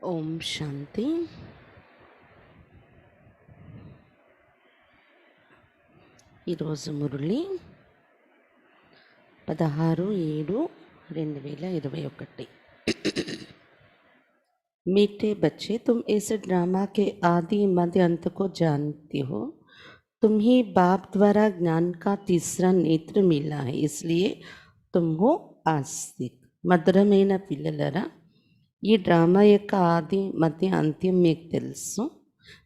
ఓం శాంతి. ఈరోజు మురళి 16/7/2021. मीठे बच्चे, तुम इस ड्रामा के आदि मध्य अंत को जानते हो। तुम्हें बाप द्वारा ज्ञान का तीसरा नेत्र मिला है, इसलिए तुम हो आस्तिक. మధురమైన పిల్లలరా, ఈ డ్రామా యొక్క ఆది మధ్య అంత్యం మీకు తెలుసు.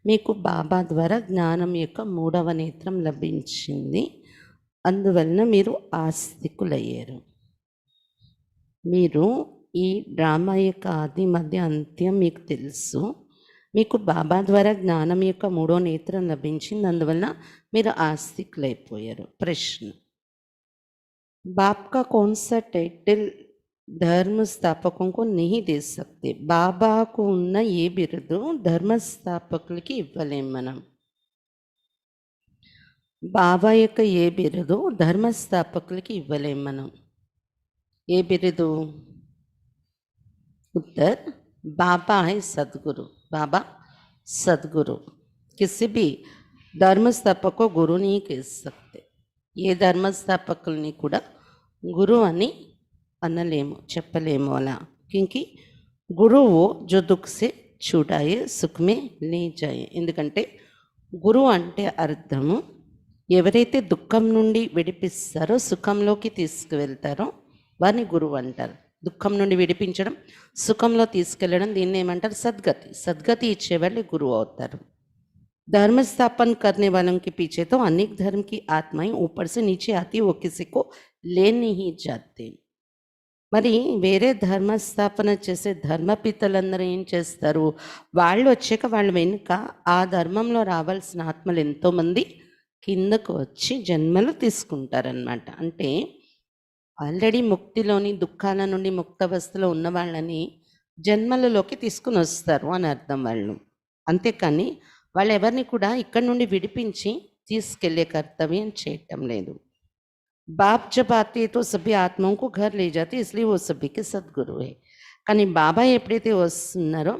మీకు బాబా ద్వారా జ్ఞానం యొక్క మూడవ నేత్రం లభించింది, అందువలన మీరు ఆస్తికులయ్యారు. మీరు ఈ డ్రామా యొక్క ఆది మధ్య అంత్యం మీకు తెలుసు. మీకు బాబా ద్వారా జ్ఞానం యొక్క మూడో నేత్రం లభించింది, అందువలన మీరు ఆస్తికులైపోయారు. ప్రశ్న: बाप का कौन सा टाइटल धर्म स्थापकों को नहीं दे सकते? బాబాకు ఉన్న ఏ బిరుదు ధర్మస్థాపకులకి ఇవ్వలేం మనం. బాబా యొక్క ఏ బిరుదు ధర్మస్థాపకులకి ఇవ్వలేం మనం. ఏ బిరుదు? उत्तर: बाबा है सदगुरु. बाबा सदगुरु. किसी भी धर्म स्थापक को गुरु नहीं कह सकते. ఏ ధర్మస్థాపకుల్ని కూడా గురువు అని అనలేము, చెప్పలేము అలా. క్యూంకి గురువు జో దుఃఖ్ సే छुड़ाए సుఖ్ మే లే జాయే. ఎందుకంటే గురువు అంటే అర్థము ఎవరైతే దుఃఖం నుండి విడిపిస్తారో సుఖంలోకి తీసుకువెళ్తారో వారిని గురువు అంటారు. దుఃఖం నుండి విడిపించడం, సుఖంలో తీసుకెళ్ళడం, దీన్ని ఏమంటారు? సద్గతి. సద్గతి ఇచ్చేవాళ్ళు గురువు అవుతారు. धर्म स्थापन करने वालों के पीछे तो अनेक धर्म की आत्माएं ऊपर से नीचे आती, वो किसी को ले नहीं जाते. మరి వేరే ధర్మస్థాపన చేసే ధర్మపితలందరూ ఏం చేస్తారు? వాళ్ళు వచ్చాక వాళ్ళ వెనుక ఆ ధర్మంలో రావాల్సిన ఆత్మలు ఎంతోమంది కిందకు వచ్చి జన్మలు తీసుకుంటారనమాట. అంటే ఆల్రెడీ ముక్తిలోని దుఃఖాల నుండి ముక్తావస్థలో ఉన్న వాళ్ళని జన్మలలోకి తీసుకుని వస్తారు అని అర్థం వాళ్ళు. అంతేకాని వాళ్ళు ఎవరిని కూడా ఇక్కడి నుండి విడిపించి తీసుకెళ్లే కర్తవ్యం చేయటం లేదు. బాప్ జబ్ ఆతే తో సభీ ఆత్మకు को घर ले जाते, इसलिए वो सभी के सद्गुरु है. కానీ బాబా ఎప్పుడైతే వస్తున్నారో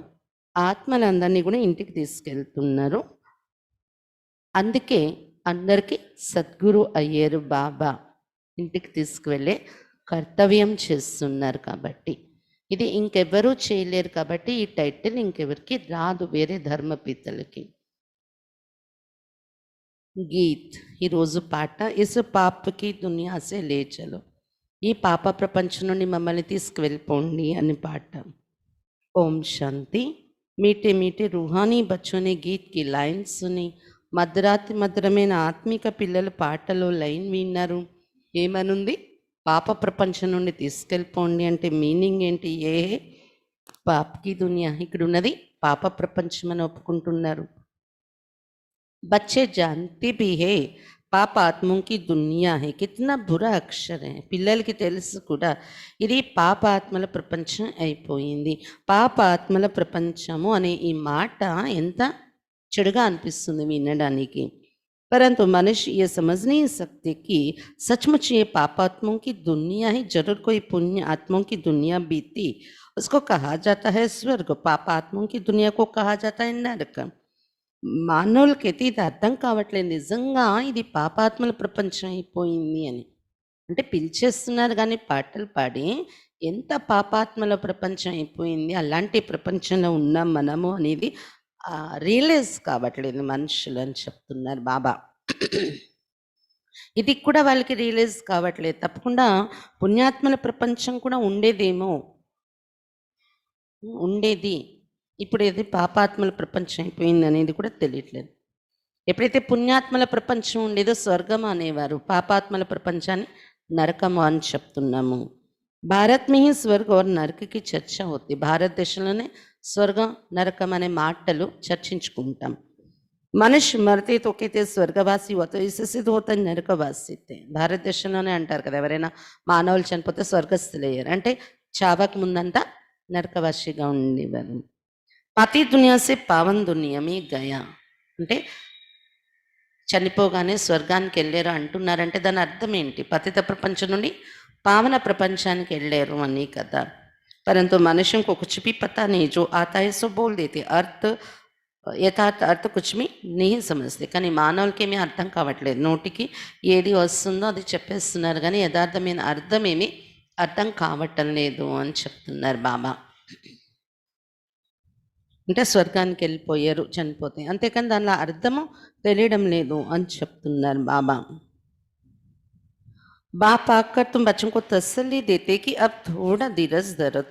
ఆత్మలందరినీ కూడా ఇంటికి తీసుకెళ్తున్నారు, అందుకే అందరికీ సద్గురు అయ్యారు. బాబా ఇంటికి తీసుకువెళ్ళే కర్తవ్యం చేస్తున్నారు కాబట్టి. ఇది ఇంకెవరూ చేయలేరు కాబట్టి ఈ టైటిల్ ఇంకెవరికి రాదు, వేరే ధర్మపితలకి. గీత్ ఈరోజు పాట: ఇస్ పాపకి దునియా సే లే చలో. ఈ పాప ప్రపంచం నుండి మమ్మల్ని తీసుకువెళ్ళిపోండి అని పాట. ఓం శాంతి. మీటే మీటే రూహానీ బచ్చోं ने गीत की लाइन सुनी. మధురాతి మధురమైన ఆత్మిక పిల్లలు పాటలో లైన్ విన్నారు. ఏమనుంది? పాప ప్రపంచం నుండి తీసుకెళ్ళిపోండి అంటే మీనింగ్ ఏంటి? ఏ పాపకి దునియా, ఇక్కడ ఉన్నది పాప ప్రపంచం అని ఒప్పుకుంటున్నారు. बच्चे जानते भी है పాప ఆత్మకి దునియా హై. కిतना బురా అక్షర్ है. పిల్లలకి తెలుసు కూడా ఇది పాప ఆత్మల ప్రపంచం అయిపోయింది. పాప ఆత్మల ప్రపంచము అనే ఈ మాట ఎంత చెడుగా అనిపిస్తుంది వినడానికి. परंतु मनुष्य ये समझ नहीं सकते कि सचमुच ये पापात्माओं की दुनिया है. जरूर कोई पुण्य आत्माओं की दुनिया बीती, उसको कहा जाता है स्वर्ग. पापात्माओं की दुनिया को कहा जाता है नरक. మానవులకైతే ఇది అర్థం కావట్లేదు, నిజంగా ఇది పాపాత్మల ప్రపంచం అయిపోయింది అని. అంటే పిలిచేస్తున్నారు కానీ పాటలు పాడి ఎంత పాపాత్మల ప్రపంచం అయిపోయింది, అలాంటి ప్రపంచంలో ఉన్నాం మనము అనేది రియలైజ్ కావట్లేదు మనుషులు అని చెప్తున్నారు బాబా. ఇది కూడా వాళ్ళకి రియలైజ్ కావట్లేదు. తప్పకుండా పుణ్యాత్మల ప్రపంచం కూడా ఉండేదేమో, ఉండేది. ఇప్పుడు ఏది పాపాత్మల ప్రపంచం అయిపోయింది అనేది కూడా తెలియట్లేదు. ఎప్పుడైతే పుణ్యాత్మల ప్రపంచం ఉండేదో స్వర్గం అనేవారు, పాపాత్మల ప్రపంచాన్ని నరకము అని చెప్తున్నాము. భారత్ మీ స్వర్గ और నరక की చర్చ అవుతుంది. భారతదేశంలోనే స్వర్గం నరకం అనే మాటలు చర్చించుకుంటాం. మనిషి మరితే తొక్కితే స్వర్గవాసి అవుతాయి, ఇసిసిది అవుతాయి నరకవాసి. భారతదేశంలోనే అంటారు కదా, ఎవరైనా మానవులు చనిపోతే స్వర్గస్థులయ్యారు అంటే చావక ముందంతా నరకవాసిగా ఉండేవారు. పతి దునియా సే పావన్ దునియా మే గయా అంటే చనిపోగానే స్వర్గానికి వెళ్ళారు అంటున్నారంటే దాని అర్థం ఏంటి? పతిత ప్రపంచం నుండి పావన ప్రపంచానికి వెళ్ళారు అని కదా. परंतु मनुष्यों को कुछ भी पता नहीं, जो आता है सो बोल देते, अर्थ యథార్థ అర్థ కుచ్మి నీ సమస్య. కానీ మానవులకేమీ అర్థం కావట్లేదు. నోటికి ఏది వస్తుందో అది చెప్పేస్తున్నారు, కానీ యథార్థమైన అర్థమేమి అర్థం కావటం లేదు అని చెప్తున్నారు బాబా. అంటే స్వర్గానికి వెళ్ళిపోయారు చనిపోతే, అంతేకాని దానిలో అర్థము తెలియడం లేదు అని చెప్తున్నారు బాబా. बाप आकर तुम बच्चों को तसल्ली देते कि अब थोड़ा धीरज धरो,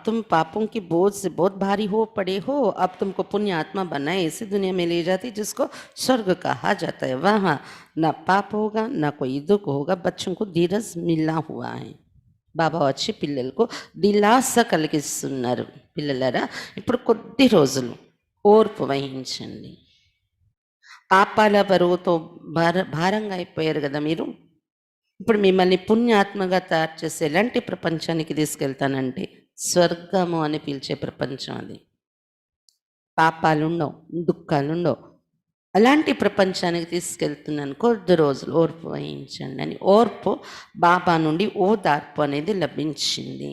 तुम पापों की बोझ से बहुत भारी हो पड़े हो, अब तुमको पुण्य आत्मा बनाए ऐसी दुनिया में ले जाती जिसको स्वर्ग कहा जाता है, वहाँ न पाप होगा न कोई दुख होगा, बच्चों को धीरज मिला हुआ है. బాబా వచ్చి పిల్లలకు దిలాస కలిగిస్తున్నారు. పిల్లలరా, ఇప్పుడు కొద్ది రోజులు ఓర్పు వహించండి. పాపాల బరువుతో భారంగా అయిపోయారు కదా మీరు. ఇప్పుడు మిమ్మల్ని పుణ్యాత్మగా తయారు చేసి ఎలాంటి ప్రపంచానికి తీసుకెళ్తానంటే స్వర్గము అని పిలిచే ప్రపంచం అది. పాపాలుండవు, దుఃఖాలుండవు, అలాంటి ప్రపంచానికి తీసుకెళ్తున్నాను, కొద్ది రోజులు ఓర్పు వహించండి అని ఓర్పు బాబా నుండి ఓదార్పు అనేది లభించింది.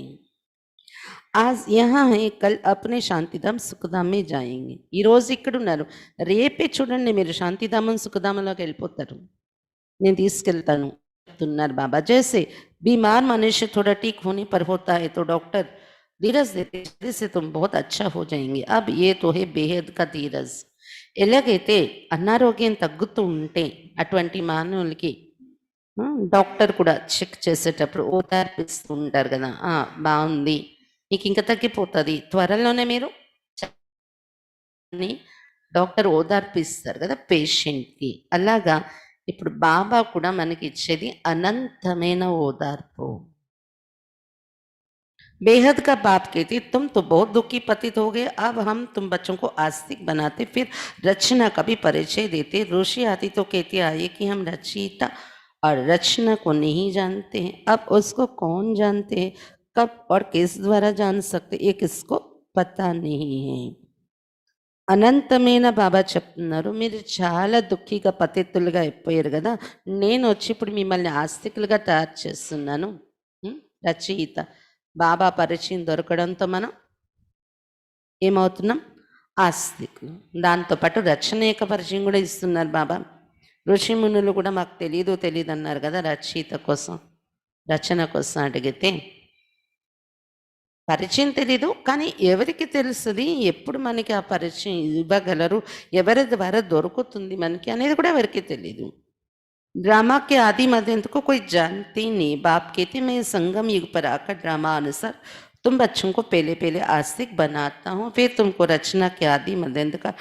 आज यहाँ है, कल अपने శాంతిధామ్ సుఖధామ్ మే జాయేంగే. ఈరోజు ఇక్కడ ఉన్నారు, రేపే చూడండి మీరు శాంతిధామం సుఖధామంలోకి వెళ్ళిపోతారు, నేను తీసుకెళ్తాను చెప్తున్నారు బాబా. जैसे बीमार मनुष्य थोड़ा ठीक होने पर होता है तो डॉक्टर धीरज देते, जिससे तुम बहुत अच्छा हो जाएंगे. अब ये तो है बेहद का धीरज. ఎలాగైతే అనారోగ్యం తగ్గుతూ ఉంటే అటువంటి మానవులకి డాక్టర్ కూడా చెక్ చేసేటప్పుడు ఓదార్పిస్తూ ఉంటారు కదా, బాగుంది, మీకు ఇంకా తగ్గిపోతుంది, త్వరలోనే మీరు డాక్టర్ ఓదార్పిస్తారు కదా పేషెంట్కి. అలాగా ఇప్పుడు బాబా కూడా మనకి ఇచ్చేది అనంతమైన ఓదార్పు. बेहद का बाप कहती, तुम तो बहुत दुखी पतित हो गए, अब हम तुम बच्चों को आस्तिक बनाते, फिर रचना का भी परिचय देते. ऋषि आदि तो कहते आए कि हम रचयिता और रचना को नहीं जानते हैं. अब उसको कौन जानते हैं, कब और किस द्वारा जान सकते, ये किसको पता नहीं है. అనంతమైన బాబా చెప్తున్నారు, మీరు చాలా దుఃఖిగా పతిత్తులుగా అయిపోయారు కదా, నేను వచ్చి ఇప్పుడు మిమ్మల్ని ఆస్తికులుగా తయారు చేస్తున్నాను. రచయిత బాబా పరిచయం దొరకడంతో మనం ఏమవుతున్నాం, ఆస్తికులు. దాంతోపాటు రచన యొక్క పరిచయం కూడా ఇస్తున్నారు బాబా. ఋషిమునులు కూడా మాకు తెలియదు అన్నారు కదా, రచయిత కోసం రచన కోసం అడిగితే పరిచయం తెలీదు, కానీ ఎవరికి తెలుస్తుంది, ఎప్పుడు మనకి ఆ పరిచయం ఇవ్వగలరు, ఎవరి ద్వారా దొరుకుతుంది మనకి అనేది కూడా ఎవరికి తెలీదు. ड्रामा के आदि मध्यंत को कोई जानते नहीं. बाप कहते मैं संगम युग पर आकर ड्रामा अनुसार तुम बच्चों को पहले पहले आस्तिक बनाता हूँ, फिर तुमको रचना के आदि मध्यंत का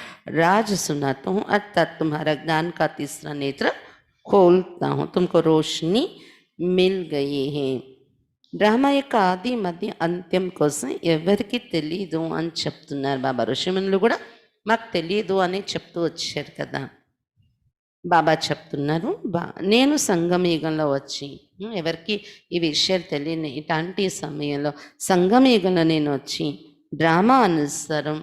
राज सुनाता हूँ, अर्थात तुम्हारा ज्ञान का तीसरा नेत्र खोलता हूँ, तुमको रोशनी मिल गई है. డ్రామా యొక్క ఆది మధ్య అంత్యం కోసం ఎవరికి తెలీదు అని చెప్తున్నారు బాబా. ఋషిమునులు కూడా మాకు తెలియదు అని చెప్తూ వచ్చారు కదా. బాబా చెప్తున్నారు, నేను సంగమయుగంలో వచ్చి ఎవరికి ఈ విషయాలు తెలియని ఇలాంటి సమయంలో సంగమయుగంలో నేను వచ్చి డ్రామా అనుసారం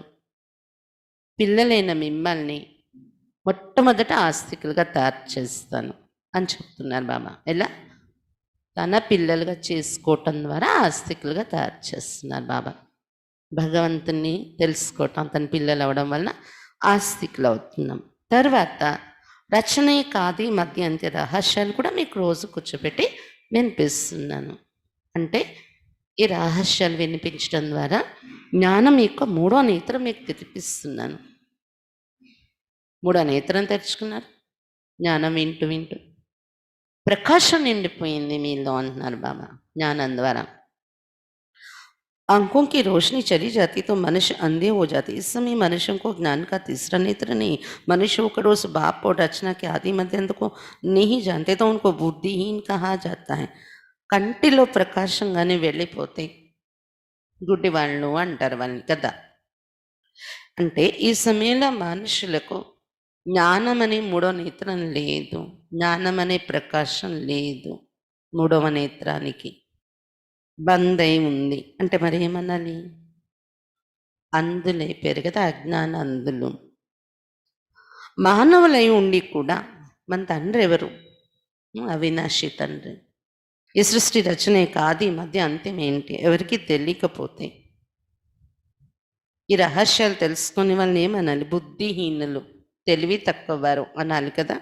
పిల్లలైన మిమ్మల్ని మొట్టమొదట ఆస్తికులుగా తయారు చేస్తాను అని చెప్తున్నారు బాబా. ఎలా? తన పిల్లలుగా చేసుకోవటం ద్వారా ఆస్తికులుగా తయారు చేస్తున్నారు బాబా. భగవంతుని తెలుసుకోవటం, తన పిల్లలు అవడం వల్ల ఆస్తికులు అవుతున్నాం. తర్వాత రచన కాది మధ్యంత్య రహస్యాలు కూడా మీకు రోజు కూర్చోబెట్టి వినిపిస్తున్నాను. అంటే ఈ రహస్యాలు వినిపించడం ద్వారా జ్ఞానం యొక్క మూడో నేత్రం మీకు తెరిపిస్తున్నాను. మూడో నేత్రం తెరుచుకున్నారు, జ్ఞానం వింటూ వింటూ ప్రకాశం నిండిపోయింది మీలో అంటున్నారు బాబా జ్ఞానం ద్వారా. आंखों की रोशनी चली जाती तो मनुष्य अंधे हो जाते. इस समय मनुष्यों को ज्ञान का तीसरा नेत्र नहीं, मनुष्य होकर उस बाप और रचना के आदि मध्यंत को नहीं जानते तो उनको बुद्धिहीन कहा जाता है. కంటిలో ప్రకాశంగానే వెళ్ళిపోతే గుడ్డి వాళ్ళు అంటారు వాళ్ళని కదా. అంటే ఈ సమయంలో మనుషులకు జ్ఞానం అనే మూడో నేత్రం లేదు, జ్ఞానం అనే ప్రకాశం లేదు, మూడవ నేత్రానికి బంద్ అయి ఉంది. అంటే మరి ఏమనాలి? అందులైపోయారు కదా, అజ్ఞాన అందులు. మానవులై ఉండి కూడా మన తండ్రి ఎవరు? అవినాశి తండ్రి. ఈ సృష్టి రచన యొక్క ఆది మధ్య అంత్యం ఏంటి ఎవరికి తెలియకపోతే ఈ రహస్యాలు తెలుసుకునే వాళ్ళని ఏమనాలి? బుద్ధిహీనులు, తెలివి తక్కువ వారు అనాలి కదా.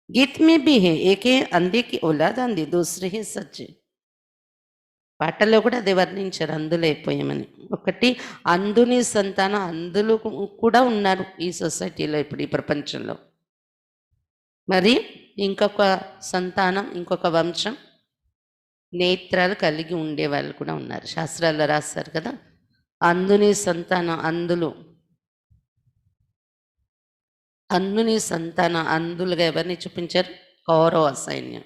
గీత్ మే భీ హే ఏకే అంధే కి ఔలాద్ అంధీ దూసరే హే సజ్జే. పాటల్లో కూడా అదే వర్ణించారు, అందులైపోయామని. ఒకటి అంధుని సంతానం, అందులు కూడా ఉన్నారు ఈ సొసైటీలో ఇప్పుడు, ఈ ప్రపంచంలో. మరి ఇంకొక సంతానం, ఇంకొక వంశం నేత్రాలు కలిగి ఉండే వాళ్ళు కూడా ఉన్నారు. శాస్త్రాల్లో రాస్తారు కదా, అంధుని సంతానం అంధుని సంతానం అంధులుగా ఎవరిని చూపించారు? కౌరవ సైన్యం.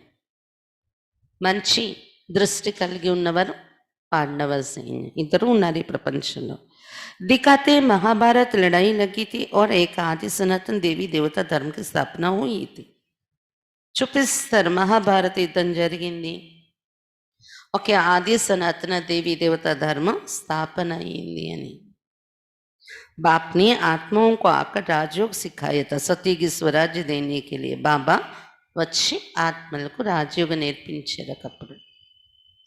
మంచి దృష్టి కలిగి ఉన్నవారు పాండవ సైన్యం. ఇద్దరు ఉన్నారు ఈ ప్రపంచంలో. दिखाते महाभारत लड़ाई लगी थी और एक आदि सनातन देवी देवता धर्म की स्थापना हुई थी. చూపిస్తారు మహాభారత యుద్ధం జరిగింది, ఒకే ఆది సనాతన దేవి దేవత ధర్మం స్థాపన అయింది అని. बाप ने आत्माओं को आकर राजयोग सिखाया था सती की स्वराज्य देने के लिए. బాబా వచ్చి ఆత్మలకు రాజయోగం నేర్పించారు ఒకప్పుడు,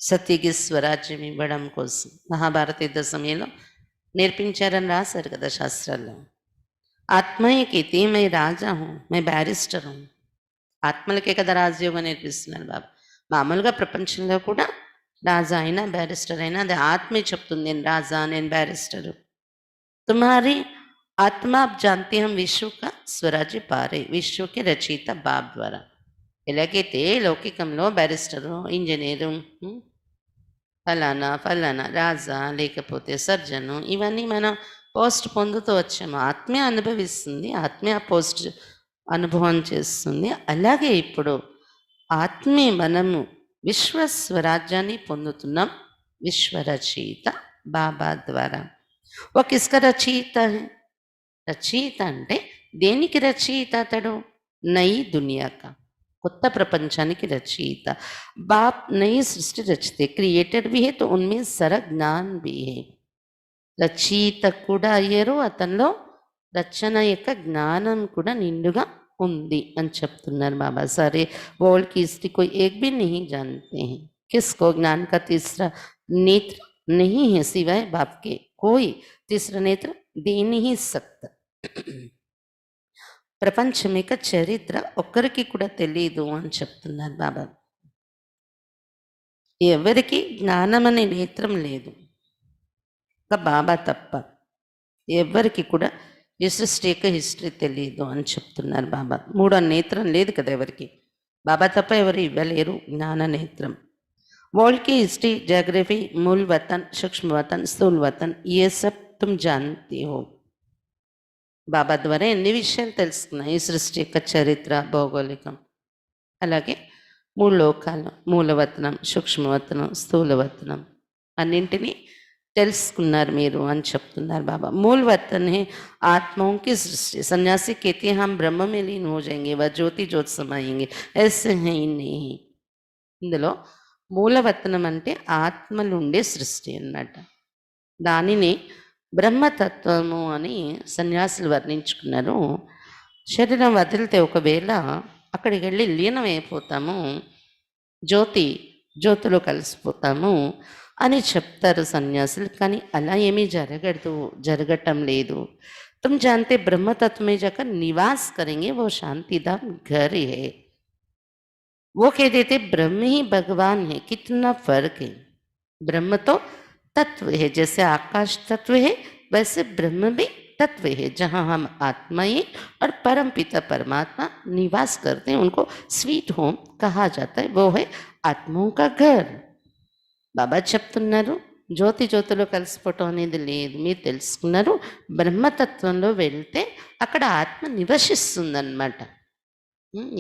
సతీకి స్వరాజ్యం ఇవ్వడం కోసం. మహాభారత యుద్ధ సమయంలో నేర్పించారని రాశారు కదా శాస్త్రాల్లో. ఆత్మయకి మై రాజా హూ మై బ్యారిస్టర్ హూ. ఆత్మలకే కదా రాజయోగం నేర్పిస్తున్నారు బాబా. మామూలుగా ప్రపంచంలో కూడా రాజా అయినా బ్యారిస్టర్ అయినా అది ఆత్మే చెప్తుంది, నేను రాజా, నేను బ్యారిస్టరు. तुम्हारी आत्मा आप जानते हम विश्व का स्वराज्य पा रहे, विश्व के रचयिता बाप द्वारा. ఎలాగైతే లౌకికంలో బ్యారిస్టరు, ఇంజనీరు, ఫలానా ఫలానా రాజా లేకపోతే సర్జను, ఇవన్నీ మనం పోస్ట్ పొందుతూ వచ్చాము. ఆత్మే అనుభవిస్తుంది, ఆత్మే ఆ పోస్ట్ అనుభవం చేస్తుంది. అలాగే ఇప్పుడు ఆత్మే మనము విశ్వ స్వరాజ్యాన్ని పొందుతున్నాం విశ్వరచయిత బాబా ద్వారా. वो किसका रचयिता है? రచయిత అంటే దేనికి రచయిత అతడు? నయి దునియాకా, కొత్త ప్రపంచానికి రచయిత. బాప్ నయి సృష్టి రచితే, క్రియేటర్ भी है तो उनमें सारा ज्ञान भी है. రచయిత కూడా అయ్యారు, అతనిలో రచన యొక్క జ్ఞానం కూడా నిండుగా ఉంది అని చెప్తున్నారు బాబా. సరే वर्ल्ड की हिस्ट्री कोई एक भी नहीं जानते हैं, किसको ज्ञान का तीसरा नेत्र नहीं है सिवाय बाप के, कोई तीसरा नेत्र दे नहीं सकता. ప్రపంచం యొక్క చరిత్ర ఒక్కరికి కూడా తెలియదు అని చెప్తున్నారు బాబా. ఎవరికి జ్ఞానం అనే నేత్రం లేదు, ఒక బాబా తప్ప ఎవరికి కూడా ఈ సృష్టి యొక్క హిస్టరీ తెలియదు అని చెప్తున్నారు బాబా. మూడో నేత్రం లేదు కదా ఎవరికి, బాబా తప్ప ఎవరు ఇవ్వలేరు జ్ఞాన నేత్రం. वर्ल्ड की हिस्ट्री, ज्योग्राफी, मूल वतन, सूक्ष्म वतन, स्थूल वतन, ये सब तुम जानते हो. బాబా ద్వారా ఎన్ని విషయాలు తెలుసుకున్నాయి, ఈ సృష్టి యొక్క చరిత్ర, భౌగోళికం, అలాగే మూడు లోకాలు, మూలవతనం, సూక్ష్మవతనం, స్థూలవతనం, అన్నింటినీ తెలుసుకున్నారు మీరు అని చెప్తున్నారు బాబా. मूल वतन है आत्माओं की सृष्टि. सन्यासी कहते हैं हम ब्रह्म में लीन हो जाएंगे, वह ज्योति ज्योत समाएंगे, ऐसे है ही नहीं. ఇందులో మూలవతనం అంటే ఆత్మలు ఉండే సృష్టి అన్నమాట. దానిని బ్రహ్మతత్వము అని సన్యాసులు వర్ణించుకున్నారు. శరీరం వదిలితే ఒకవేళ అక్కడికి వెళ్ళి లీనం అయిపోతాము, జ్యోతిలో కలిసిపోతాము అని చెప్తారు సన్యాసులు. కానీ అలా ఏమీ జరగటం లేదు. तुम जानते ब्रह्म तत्व में जाकर निवास करेंगे, वो शांतिधाम घर है. वो कह देते ब्रह्म ही भगवान है. कितना फर्क है. ब्रह्म तो तत्व है, जैसे आकाश तत्व है वैसे ब्रह्म भी तत्व है, जहाँ हम आत्माएं और परम पिता परमात्मा निवास करते हैं. उनको स्वीट होम कहा जाता है, वो है आत्माओं का घर. బాబా చెప్తున్నారు జ్యోతిలో కలిసిపోవటం అనేది లేదు. మీరు తెలుసుకున్నారు బ్రహ్మతత్వంలో వెళ్తే అక్కడ ఆత్మ నివసిస్తుందన్నమాట.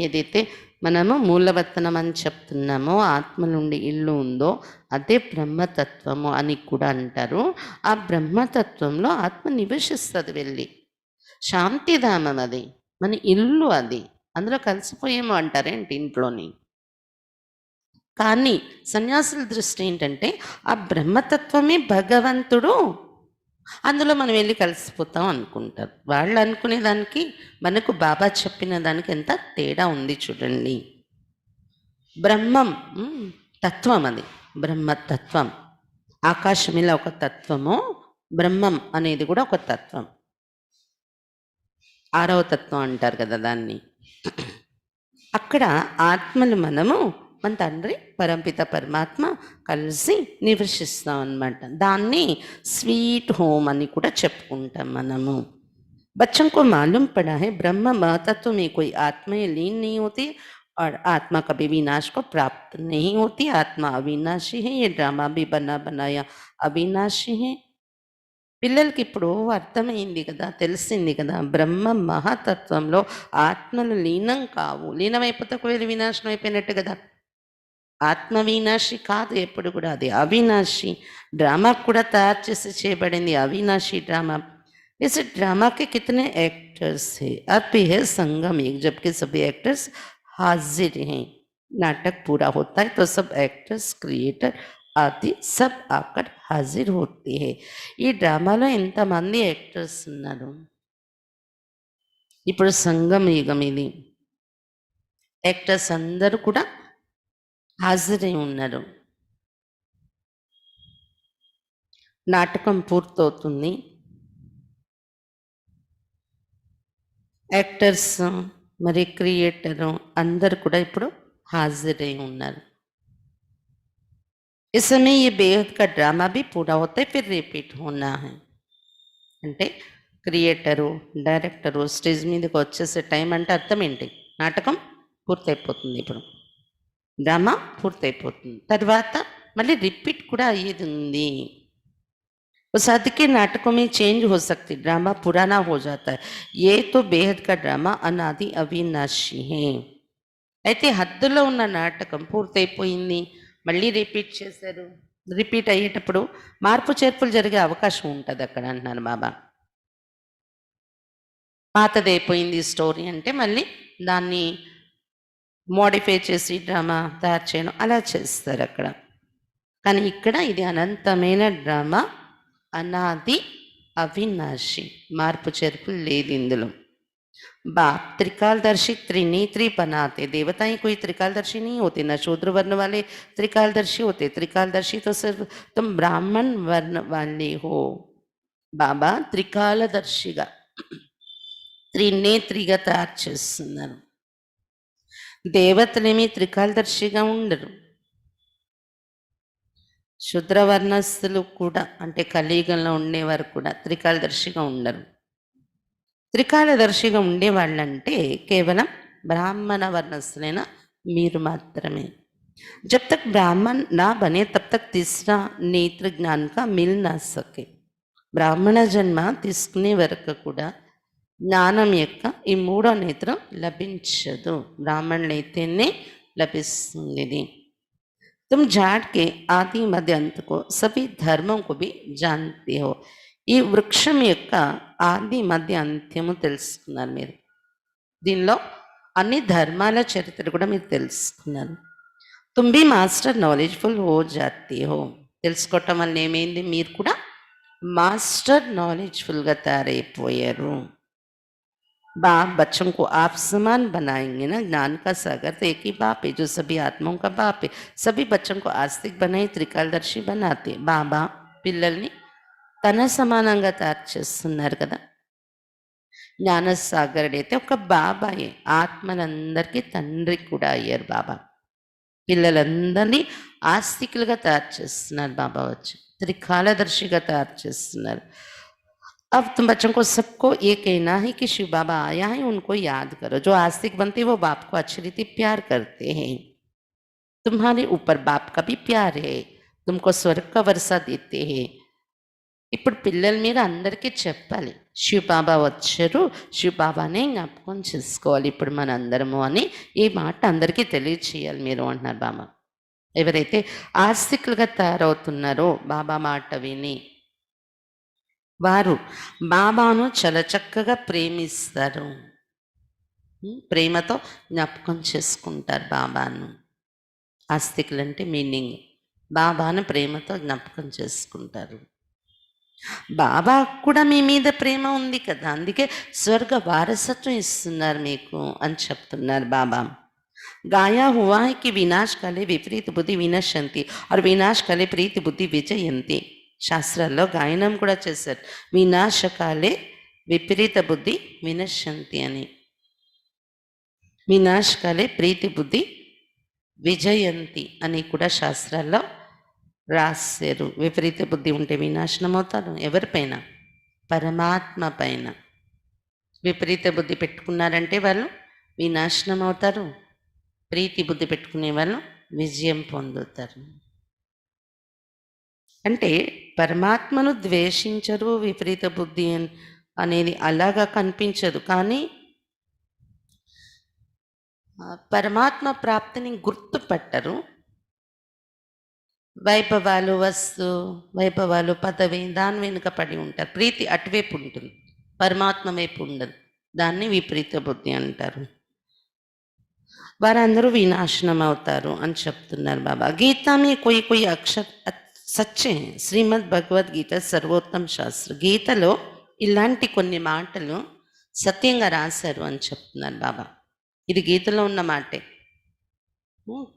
ఏదైతే మనము మూలవతనం అని చెప్తున్నామో, ఆత్మ నుండి ఇల్లు ఉందో అదే బ్రహ్మతత్వము అని కూడా అంటారు. ఆ బ్రహ్మతత్వంలో ఆత్మ నివసిస్తుంది వెళ్ళి. శాంతిధామం అది, మన ఇల్లు అది. అందులో కలిసిపోయేమో అంటారేంటి ఇంట్లోని. కానీ సన్యాసుల దృష్టి ఏంటంటే ఆ బ్రహ్మతత్వమే భగవంతుడు, అందులో మనం వెళ్ళి కలిసిపోతాం అనుకుంటారు. వాళ్ళు అనుకునే దానికి మనకు బాబా చెప్పిన దానికి ఎంత తేడా ఉంది చూడండి. బ్రహ్మం తత్వం, అది బ్రహ్మతత్వం. ఆకాశం ఇలా ఒక తత్వము, బ్రహ్మం అనేది కూడా ఒక తత్వం. 6వ తత్వం అంటారు కదా దాన్ని. అక్కడ ఆత్మలు మనము మన తండ్రి పరంపిత పరమాత్మ కలిసి నివసిస్తాం అన్నమాట. దాన్ని స్వీట్ హోమ్ అని కూడా చెప్పుకుంటాం మనము. बच्चों को मालूम पड़ा है ब्रह्म महतत्व में कोई आत्माएं लीन नहीं होती और आत्मा कभी विनाश को प्राप्त नहीं होती. आत्मा अविनाशी है. ये ड्रामा भी बना बनाया अविनाशी है. పిల్లలకి ఇప్పుడు అర్థమైంది కదా, తెలిసింది కదా, బ్రహ్మ మహాతత్వంలో ఆత్మలు లీనం కావు. లీనమైపోతే ఒకవేళ వినాశనం అయిపోయినట్టు కదా. ఆత్మ వినాశి కాదు ఎప్పుడు కూడా, అది అవినాశి. డ్రామా కూడా తయారు చేసి చేయబడింది అవినాశి డ్రామా. इस ड्रामा के कितने एक्टर्स हैं? अब भी है संगम एक, जबकि सभी एक्टर्स हाजिर हैं. नाटक पूरा होता है तो सब एक्टर्स, क्रिएटर आदि सब आकर हाजिर होते हैं. ఈ డ్రామాలో ఎంతమంది యాక్టర్స్ ఉన్నారు? ఇప్పుడు సంగం యుగం ఇది. యాక్టర్స్ అందరూ కూడా హాజరై ఉన్నారు. నాటకం పూర్తవుతుంది. యాక్టర్స్ మరి క్రియేటరు అందరు కూడా ఇప్పుడు హాజరై ఉన్నారు. इस समय ये बेहद का ड्रामा भी पूरा होता है, फिर रिपीट होना है. అంటే క్రియేటరు, డైరెక్టరు స్టేజ్ మీదకి వచ్చేసే టైం అంటే అర్థం ఏంటి? నాటకం పూర్తయిపోతుంది, ఇప్పుడు డ్రామా పూర్తయిపోతుంది, తర్వాత మళ్ళీ రిపీట్ కూడా అయ్యేది ఉంది. उस हद के नाटकों में चेंज हो सकती, ड्रामा पुराना हो जाता है. ये तो बेहद का ड्रामा अनादि अविनाशी है. అయితే హద్దులో ఉన్న నాటకం పూర్తయిపోయింది, మళ్ళీ రిపీట్ చేశారు. రిపీట్ అయ్యేటప్పుడు మార్పు చేర్పులు జరిగే అవకాశం ఉంటుంది అక్కడ అంటున్నాను బాబా. పాతదైపోయింది స్టోరీ అంటే మళ్ళీ దాన్ని మోడిఫై చేసి డ్రామా తయారు చేయడం అలా చేస్తారు అక్కడ. కానీ ఇక్కడ ఇది అనంతమైన డ్రామా, అనాది అవినాశి, మార్పు చేర్పులు లేదు ఇందులో. बाप त्रिकालदर्शी त्रिनेत्री बनाते. देवताएं कोई त्रिकालदर्शी नहीं होते, न शूद्र वर्ण वाले त्रिकालदर्शी होते. त्रिकालदर्शी तो सिर्फ तुम ब्राह्मण वर्ण वाले हो. బాబా త్రికాలదర్శిగా, త్రినేత్రిగా తయారు చేస్తున్నారు. దేవతలేమి త్రికాలదర్శిగా ఉండరు. శూద్రవర్ణస్థులు కూడా, అంటే కలియుగంలో ఉండేవారు కూడా త్రికాలదర్శిగా ఉండరు. త్రికాలదర్శిగా ఉండేవాళ్ళంటే కేవలం బ్రాహ్మణ వర్ణస్థులైన మీరు మాత్రమే. जब तक ब्राह्मण ना बने तब तक तीसरा नेत्र ज्ञान का मिल ना सके. బ్రాహ్మణ జన్మ తీసుకునే వరకు కూడా జ్ఞానం యొక్క ఈ మూడో నేత్రం లభించదు. బ్రాహ్మణులైతేనే లభిస్తుంది. तुम झाड़ के आदि मध्य अंत को सभी धर्मों को भी जानते हो. ఈ వృక్షం యొక్క ఆది మధ్య అంత్యము తెలుసుకున్నారు మీరు. దీనిలో అన్ని ధర్మాల చరిత్ర కూడా మీరు తెలుసుకున్నారు. तुम भी మాస్టర్ నాలెడ్జ్ఫుల్ हो जाते हो. తెలుసుకోవటం వల్ల ఏమైంది? మీరు కూడా మాస్టర్ నాలెడ్జ్ఫుల్గా తయారైపోయారు. बाप बच्चों को आप समान बनाएंगे ना. ज्ञान का सागर तो एक ही बाप है जो सभी आत्माओं का बाप है. सभी बच्चों को आस्तिक बनाए, त्रिकालदर्शी बनाते. బాబా పిల్లల్ని తన సమానంగా తయారు చేస్తున్నారు కదా. జ్ఞానసాగరుడు అయితే ఒక బాబాయే, ఆత్మలందరికీ తండ్రి కూడా అయ్యారు బాబా. పిల్లలందరినీ ఆస్తికులుగా తయారు చేస్తున్నారు బాబా వచ్చి, త్రికాలదర్శిగా తయారు చేస్తున్నారు. अब तुम बच्चों को सबको ये कहना है कि शिव बाबा आया है, उनको याद करो. जो आस्तिक बनते हैं वो बाप को अच्छी रीति प्यार करते हैं. तुम्हारे ऊपर बाप का भी प्यार है, तुमको स्वर्ग का वर्षा देते हैं. ఇప్పుడు పిల్లల మీద అందరికీ చెప్పాలి, శివబాబా వచ్చారు, శివబాబానే జ్ఞాపకం చేసుకోవాలి ఇప్పుడు మన అందరము అని ఈ మాట అందరికీ తెలియచేయాలి మీరు అంటున్నారు బాబా. ఎవరైతే ఆస్తికులుగా తయారవుతున్నారో బాబా మాట విని, వారు బాబాను చాలా చక్కగా ప్రేమిస్తారు. ప్రేమతో జ్ఞాపకం చేసుకుంటారు బాబాను. ఆస్తికులంటే మీనింగ్ బాబాను ప్రేమతో జ్ఞాపకం చేసుకుంటారు. బాబా కూడా మీ మీద ప్రేమ ఉంది కదా, అందుకే స్వర్గ వారసత్వం ఇస్తున్నారు మీకు అని చెప్తున్నారు బాబా. गाया हुआ है कि विनाश काले विपरीत बुद्धि विनश्यन्ति और विनाश काले प्रीति बुद्धि విజయంతి. శాస్త్రాల్లో గాయనం కూడా చేశారు, వినాశకాలే విపరీత బుద్ధి వినశ్యంతి అని. వినాశకాలే ప్రీతి బుద్ధి విజయంతి అని కూడా శాస్త్రాల్లో రాశారు. విపరీత బుద్ధి ఉంటే వినాశనం అవుతారు. ఎవరిపైన? పరమాత్మ పైన. విపరీత బుద్ధి పెట్టుకున్నారంటే వాళ్ళు వినాశనం అవుతారు. ప్రీతి బుద్ధి పెట్టుకునే వాళ్ళు విజయం పొందుతారు. అంటే పరమాత్మను ద్వేషించరు, విపరీత బుద్ధి అనేది అలాగా కనిపించదు. కానీ పరమాత్మ ప్రాప్తిని గుర్తుపట్టరు. వైభవాలు, వైభవాలు, పదవి దాని వెనుక పడి ఉంటారు. ప్రీతి అటువైపు ఉంటుంది, పరమాత్మ వైపు ఉండదు. దాన్ని విపరీత బుద్ధి అంటారు. వారందరూ వినాశనం అవుతారు అని చెప్తున్నారు బాబా. గీతామే కొయి కొయి అక్షర్ సచ్చే. శ్రీమద్ భగవద్గీత సర్వోత్తమ శాస్త్రం. గీతలో ఇలాంటి కొన్ని మాటలు సత్యంగా రాశారు అని చెప్తున్నారు బాబా. ఇది గీతలో ఉన్న మాటే.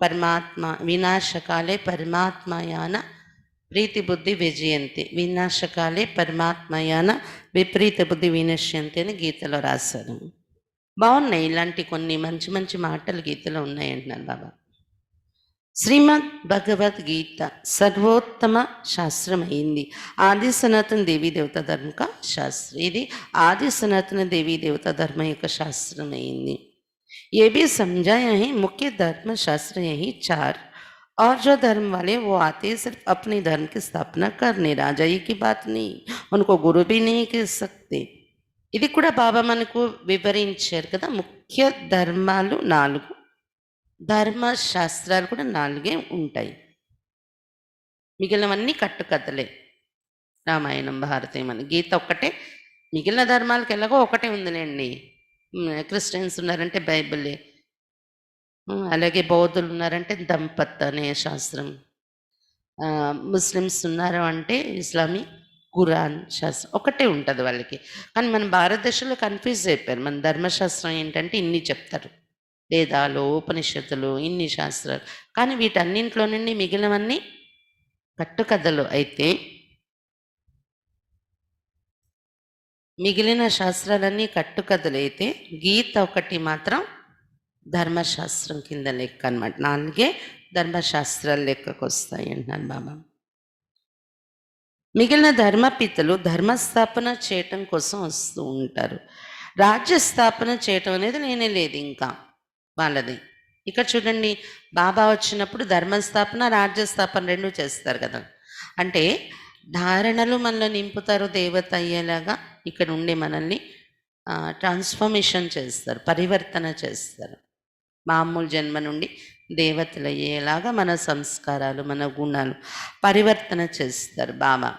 పరమాత్మ వినాశకాలే పరమాత్మయాన ప్రీతి బుద్ధి విజయంతి, వినాశకాలే పరమాత్మయాన విపరీత బుద్ధి వినశ్యంతి అని గీతలో రాశారు. బాగున్నాయి ఇలాంటి కొన్ని మంచి మంచి మాటలు గీతలో ఉన్నాయి అంటున్నారు బాబా. శ్రీమద్ భగవద్గీత సర్వోత్తమ శాస్త్రం అయింది. ఆది సనాతన దేవీ దేవత ధర్మ కా శాస్త్రం. ఇది ఆది సనాతన దేవీ దేవత ధర్మ యొక్క శాస్త్రం అయింది. ये भी समझाया है मुख्य धर्म शास्त्र यही चार, और जो धर्म वाले वो आते सिर्फ अपने धर्म की स्थापना करने, राजा ही की बात नहीं, उनको गुरु भी नहीं कह सकते. ఇది కూడా బాబా మనకు వివరించారు కదా. ముఖ్య ధర్మాలు 4, ధర్మశాస్త్రాలు కూడా 4 ఉంటాయి. మిగిలినవన్నీ కట్టుకథలే. రామాయణం, భారతం అని. గీత ఒక్కటే. మిగిలిన ధర్మాలకు ఎలాగో ఒకటే ఉందిలేండి. క్రిస్టియన్స్ ఉన్నారంటే బైబిలే, అలాగే బౌద్ధులు ఉన్నారంటే దంపత్ అనే శాస్త్రం, ముస్లిమ్స్ ఉన్నారు అంటే ఇస్లామీ ఖురాన్ శాస్త్రం ఒకటే ఉంటుంది వాళ్ళకి. కానీ మన భారతదేశంలో కన్ఫ్యూజ్ అయిపోయారు. మన ధర్మశాస్త్రం ఏంటంటే ఇన్ని చెప్తారు, వేదాలు, ఉపనిషత్తులు, ఇన్ని శాస్త్రాలు. కానీ వీటన్నింటిలో నుండి మిగిలినవన్నీ కట్టుకథలు. అయితే మిగిలిన శాస్త్రాలన్నీ కట్టుకథలైతే గీత ఒకటి మాత్రం ధర్మశాస్త్రం కింద లెక్క అనమాట. 4 ధర్మశాస్త్రాలు లెక్కకు వస్తాయి అంటున్నారు బాబా. మిగిలిన ధర్మపితలు ధర్మస్థాపన చేయటం కోసం వస్తూ ఉంటారు. రాజ్య స్థాపన చేయటం అనేది లేనే లేదు ఇంకా వాళ్ళది. ఇక్కడ చూడండి, బాబా వచ్చినప్పుడు ధర్మస్థాపన, రాజ్యస్థాపన 2 చేస్తారు కదా. అంటే ధారణలు మనలో నింపుతారు, దేవత అయ్యేలాగా ఇక్కడ ఉండి మనల్ని ట్రాన్స్ఫర్మేషన్ చేస్తారు, పరివర్తన చేస్తారు. మామూలు జన్మ నుండి దేవతలు అయ్యేలాగా మన సంస్కారాలు, మన గుణాలు పరివర్తన చేస్తారు బాబా.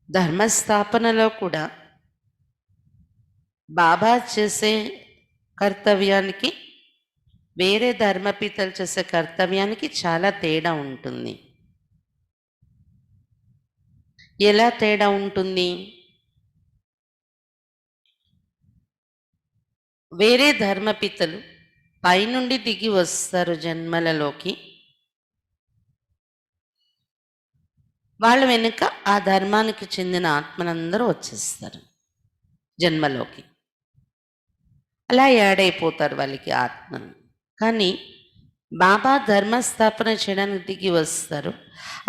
ధర్మస్థాపనలో కూడా బాబా చేసే కర్తవ్యానికి, వేరే ధర్మపితలు చేసే కర్తవ్యానికి చాలా తేడా ఉంటుంది. ఎలా తేడా ఉంటుంది? వేరే ధర్మపితలు పైనుండి దిగి వస్తారు జన్మలలోకి. వాళ్ళ వెనుక ఆ ధర్మానికి చెందిన ఆత్మలందరూ వచ్చేస్తారు జన్మలోకి. అలా యాడైపోతారు వాళ్ళకి ఆత్మను. కానీ బాబా ధర్మస్థాపన చేయడానికి దిగి వస్తారు.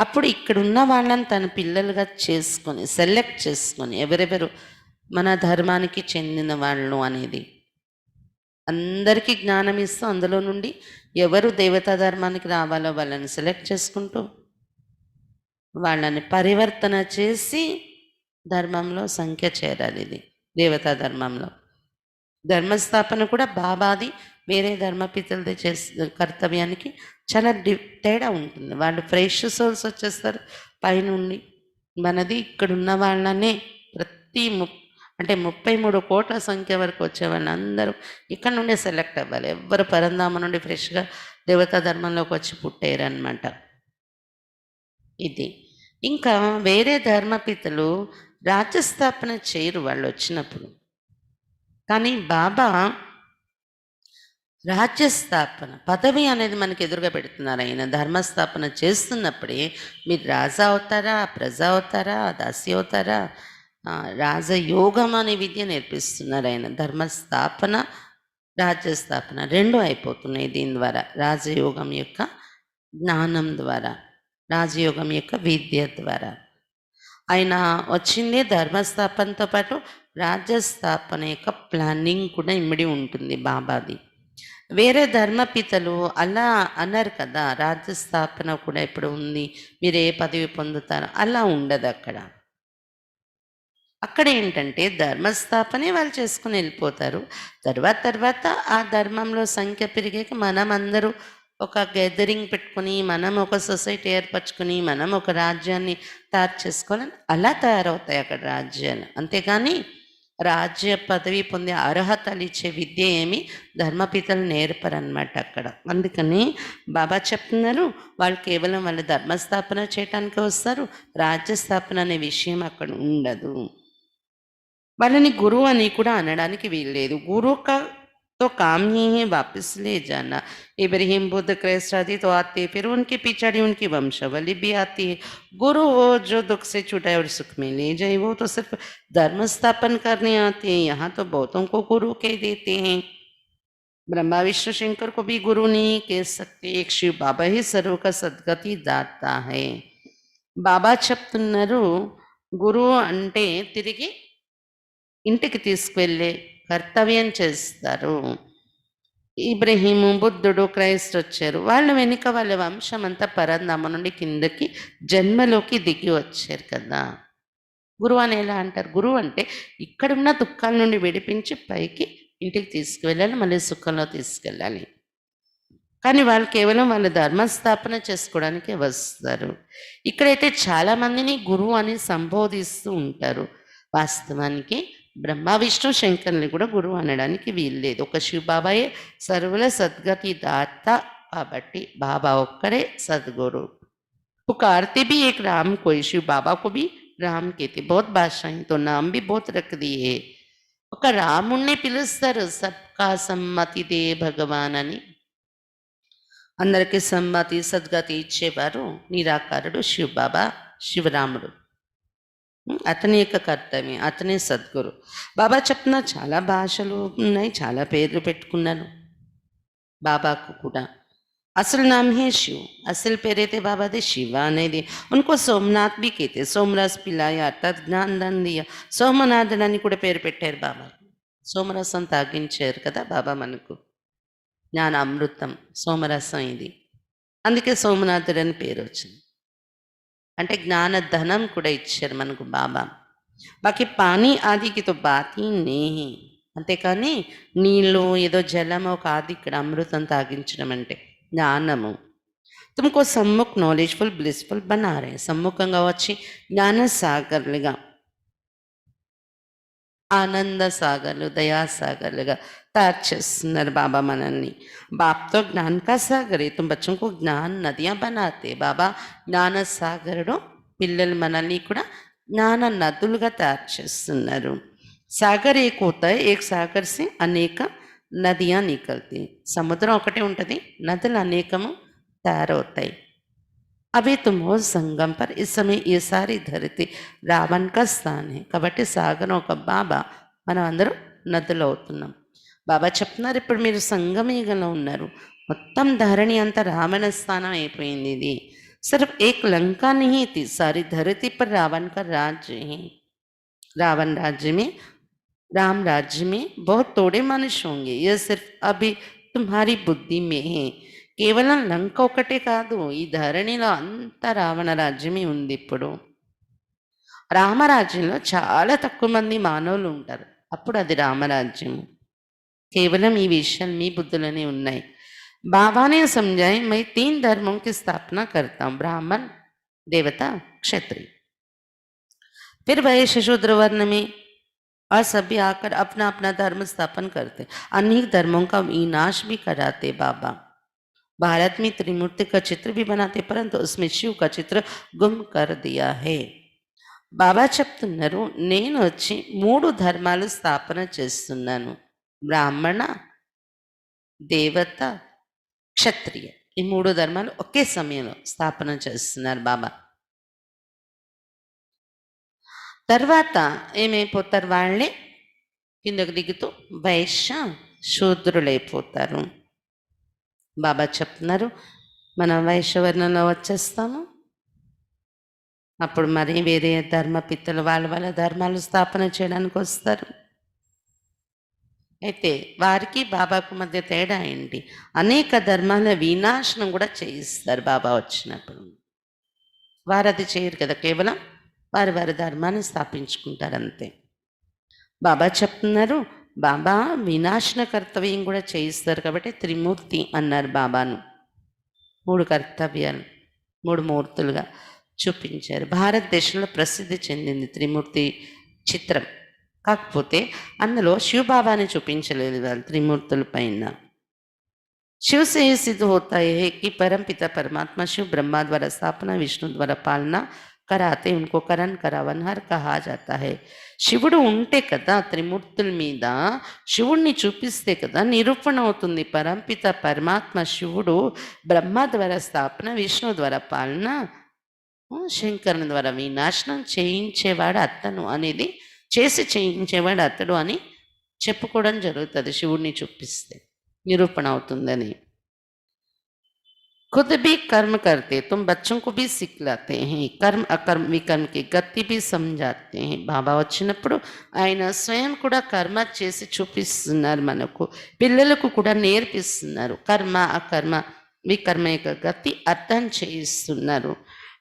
అప్పుడు ఇక్కడున్న వాళ్ళని తన పిల్లలుగా చేసుకొని, సెలెక్ట్ చేసుకొని, ఎవరెవరు మన ధర్మానికి చెందిన వాళ్ళు అనేది అందరికీ జ్ఞానం ఇస్తూ, అందులో నుండి ఎవరు దేవతా ధర్మానికి రావాలో వాళ్ళని సెలెక్ట్ చేసుకుంటూ వాళ్ళని పరివర్తన చేసి ధర్మంలో సంఖ్య చేరాలి. ఇది దేవతా ధర్మంలో. ధర్మస్థాపన కూడా బాబాది, వేరే ధర్మపితలది చేసే కర్తవ్యానికి చాలా తేడా ఉంటుంది. వాళ్ళు ఫ్రెష్ సోల్స్ వచ్చేస్తారు పైనుండి. మనది ఇక్కడున్న వాళ్ళనే ప్రతి 33 కోట్ల సంఖ్య వరకు వచ్చే వాళ్ళందరూ ఇక్కడ నుండే సెలెక్ట్ అవ్వాలి. ఎవ్వరు పరంధామ నుండి ఫ్రెష్గా దేవతా ధర్మంలోకి వచ్చి పుట్టారనమాట. ఇది ఇంకా వేరే ధర్మపితలు రాజ్యస్థాపన చేయరు వాళ్ళు వచ్చినప్పుడు. కానీ బాబా రాజ్యస్థాపన పదవి అనేది మనకి ఎదురుగా పెడుతున్నారు. ఆయన ధర్మస్థాపన చేస్తున్నప్పుడే మీరు రాజా అవుతారా, ప్రజ అవుతారా, దాసి అవుతారా, రాజయోగం అనే విద్య నేర్పిస్తున్నారు ఆయన. ధర్మస్థాపన, రాజ్యస్థాపన రెండు అయిపోతున్నాయి దీని ద్వారా. రాజయోగం యొక్క జ్ఞానం ద్వారా, రాజయోగం యొక్క విద్య ద్వారా. ఆయన వచ్చిందే ధర్మస్థాపనతో పాటు రాజ్యస్థాపన యొక్క ప్లానింగ్ కూడా ఇమిడి ఉంటుంది బాబాది. వేరే ధర్మపితలు అలా అన్నారు కదా, రాజ్యస్థాపన కూడా ఇప్పుడు ఉంది, మీరు ఏ పదవి పొందుతారో అలా ఉండదు అక్కడ. అక్కడ ఏంటంటే ధర్మస్థాపనే వాళ్ళు చేసుకుని వెళ్ళిపోతారు. తర్వాత ఆ ధర్మంలో సంఖ్య పెరిగాక మనం అందరూ ఒక గెదరింగ్ పెట్టుకుని, మనం ఒక సొసైటీ ఏర్పరచుకుని, మనం ఒక రాజ్యాన్ని తయారు చేసుకోవాలని అలా తయారవుతాయి అక్కడ రాజ్యాలు. అంతేగాని రాజ్య పదవి పొందే అర్హతలు ఇచ్చే విద్య ఏమి ధర్మపితలు నేర్పరనమాట అక్కడ. అందుకని బాబా చెప్తున్నారు, వాళ్ళు కేవలం వాళ్ళ ధర్మస్థాపన చేయటానికి వస్తారు, రాజ్యస్థాపన అనే విషయం అక్కడ ఉండదు. వాళ్ళని గురువు అని కూడా అనడానికి వీల్లేదు. గురువు तो काम ही है वापस ले जाना। इब्राहिम बुद्ध क्राइस्ट आदि तो आते, फिर उनके पिछाड़ी उनकी वंशावली भी आती है। गुरु वो जो दुख से छुटाए और सुख में ले जाए, वो तो सिर्फ धर्म स्थापन करने आते हैं। यहाँ तो बहुतों को गुरु कह देते हैं। ब्रह्मा विष्णु शंकर को भी गुरु नहीं कह सकते, एक शिव बाबा ही सर्व का सद्गति दाता है। బాబా చెప్తున్నారు, గురువు అంటే తిరిగి ఇంటికి తీసుకువెళ్ళే కర్తవ్యం చేస్తారు. ఇబ్రహీము, బుద్ధుడు, క్రైస్ట్ వచ్చారు, వాళ్ళ వెనుక వాళ్ళ వంశం అంతా పరంధామ నుండి కిందకి జన్మలోకి దిగి వచ్చారు కదా. గురువు అని ఎలా అంటారు? గురువు అంటే ఇక్కడున్న దుఃఖాల నుండి విడిపించి పైకి ఇంటికి తీసుకువెళ్ళాలి, మళ్ళీ సుఖంలో తీసుకెళ్ళాలి. కానీ వాళ్ళు కేవలం వాళ్ళ ధర్మస్థాపన చేసుకోవడానికి వస్తారు. ఇక్కడైతే చాలామందిని గురువు అని సంబోధిస్తూ ఉంటారు. వాస్తవానికి బ్రహ్మ విష్ణు శంకర్ని కూడా గురువు అనడానికి వీల్లేదు. ఒక శివ బాబాయే సర్వుల సద్గతి దాత కాబట్టి బాబా ఒక్కరే సద్గురు. पुकारते भी एक राम को, शिव बाबा को भी राम कहते। बहुत भाषाएं तो नाम भी बहुत रख दिए। ఒక రాముణ్ణి పిలుస్తారు, సబ్కా సమ్మతి దే భగవాన్ అని. అందరికీ సమ్మతి సద్గతి ఇచ్చేవారు నిరాకారుడు శివ బాబా, శివరాముడు. అతని యొక్క కర్తవ్యం, అతనే సద్గురు. బాబా చెప్తున్న చాలా భాషలు ఉన్నాయి, చాలా పేర్లు పెట్టుకున్నాను బాబాకు కూడా. అసలు నామ్ హే శివ్, అసలు పేరైతే బాబాది శివ అనేది. ఉनको సోమనాథ్ भी कहते, సోమరస్ పిల్లాయ అర్థాత్ జ్ఞానం దియ. సోమనాథుడు అని కూడా పేరు పెట్టారు బాబా. సోమరసం తాగించారు కదా బాబా మనకు, జ్ఞాన అమృతం సోమరసం ఇది. అందుకే సోమనాథుడు అని పేరు వచ్చింది. అంటే జ్ఞాన ధనం కూడా ఇచ్చారు మనకు బాబా. బాకీ పానీ ఆదికి తో బాతి నేహి. అంతేకాని నీళ్ళు ఏదో జలము ఒక ఆది, ఇక్కడ అమృతం తాగించడం అంటే జ్ఞానము. తుమ్కో సమ్ముఖ్ నాలెడ్జ్ఫుల్ బ్లిస్ఫుల్ బనారే. సమ్ముఖంగా వచ్చి జ్ఞాన సాగర్లుగా, ఆనంద సాగర్లు, దయాసాగర్లుగా తయారు చేస్తున్నారు బాబా మనల్ని. బాప్తో జ్ఞాన్ కా సాగరే తుమ్ బచ్చంకు జ్ఞాన్ నదియా బనాతే. బాబా జ్ఞాన సాగరుడు, పిల్లలు మనల్ని కూడా జ్ఞాన నదులుగా తయారు చేస్తున్నారు. సాగర్ ఏక్ హోతా హై, ఏక్ సాగర్ సే అనేక నదియా నికల్తీ. సముద్రం ఒకటే ఉంటుంది, నదులు అనేకము తయారవుతాయి. అవి తుమో సంగం పర్ ఇస్ సమయ ఏ సారి ధరితి రావణ్ కా స్థాన్ హై. కాబట్టి సాగరం ఒక బాబా, మనం అందరూ నదులు అవుతున్నాం. బాబా చెప్తున్నారు, ఇప్పుడు మీరు సంగమయుగంలో ఉన్నారు, మొత్తం ధరణి అంతా రావణ స్థానం అయిపోయింది. ఇది सिर्फ एक लंका नहीं थी, सारी धरती पर रावण का राज्य है। रावण राज्य में, राम राज्य में बहुत थोड़े मनुष्य होंगे, यह सिर्फ अभी तुम्हारी बुद्धि में है. కేవలం లంక ఒకటే కాదు, ఈ ధరణిలో అంతా రావణ రాజ్యమే ఉంది. ఇప్పుడు రామరాజ్యంలో చాలా తక్కువ మంది మానవులు ఉంటారు, అప్పుడు అది రామరాజ్యము. కేవలం ఈ విషయాలు మీ బుద్ధులోనే ఉన్నాయి. बाबा ने समझाए, मैं 3 धर्मों की स्थापना करता हूँ, ब्राह्मण, देवता, क्षत्रिय. फिर वैश्य शूद्र वर्ण में और सभी आकर अपना अपना धर्म स्थापन करते, अनेक धर्मों का विनाश भी कराते. बाबा भारत में त्रिमूर्ति का चित्र भी बनाते, परंतु उसमें शिव का चित्र गुम कर दिया है. బాబా చెప్తున్నారు, నేను వచ్చి 3 ధర్మాలు స్థాపన చేస్తున్నాను. బ్రాహ్మణ, దేవత, క్షత్రియ. ఈ 3 ధర్మాలు ఒకే సమయంలో స్థాపన చేస్తున్నారు బాబా. తర్వాత ఏమైపోతారు వాళ్ళే కిందకు దిగుతూ వైశ్య శూద్రులైపోతారు. బాబా చెప్తున్నారు, మనం వైశ్యవర్ణంలో వచ్చేస్తాము. అప్పుడు మరి వేరే ధర్మపిత్తలు వాళ్ళ ధర్మాలు స్థాపన చేయడానికి వస్తారు. అయితే వారికి బాబాకు మధ్య తేడా ఏంటి? అనేక ధర్మాల వినాశనం కూడా చేయిస్తారు బాబా వచ్చినప్పుడు. వారు అది చేయరు కదా, కేవలం వారి ధర్మాన్ని స్థాపించుకుంటారు అంతే. బాబా చెప్తున్నారు, బాబా వినాశన కర్తవ్యం కూడా చేయిస్తారు కాబట్టి త్రిమూర్తి అన్నారు బాబాను. 3 కర్తవ్యాలు 3 మూర్తులుగా చూపించారు. భారతదేశంలో ప్రసిద్ధి చెందింది త్రిమూర్తి చిత్రం. కాకపోతే అందులో శివబాబాని చూపించలేదు వాళ్ళు త్రిమూర్తుల పైన. शिव से ये सिद्ध होता है कि परम पिता परमात्मा शिव ब्रह्मा द्वारा स्थापना, विष्णु द्वारा पालना कराते उनको करण करावनहर कहा जाता है. శివుడు ఉంటే కదా త్రిమూర్తుల మీద, శివుణ్ణి చూపిస్తే కదా నిరూపణ అవుతుంది. పరంపిత పరమాత్మ శివుడు బ్రహ్మ ద్వారా స్థాపన, విష్ణు ద్వారా పాలన, శంకరుని ద్వారా వినాశనం చేయించేవాడు అతను అనేది, చేసి చేయించేవాడు అతడు అని చెప్పుకోవడం జరుగుతుంది. శివుణ్ణి చూపిస్తే निरूपण అవుతుందని. खुद भी कर्म करते, तुम बच्चों को भी सिखलाते हैं, कर्म अकर्म विकर्म की गति भी समझाते हैं. బాబా వచ్చినప్పుడు ఆయన స్వయం కూడా కర్మ చేసి చూపిస్తున్నారు, మనకు పిల్లలకు కూడా నేర్పిస్తున్నారు. కర్మ అకర్మ వికర్మ యొక్క గతి అర్థం చేయిస్తున్నారు.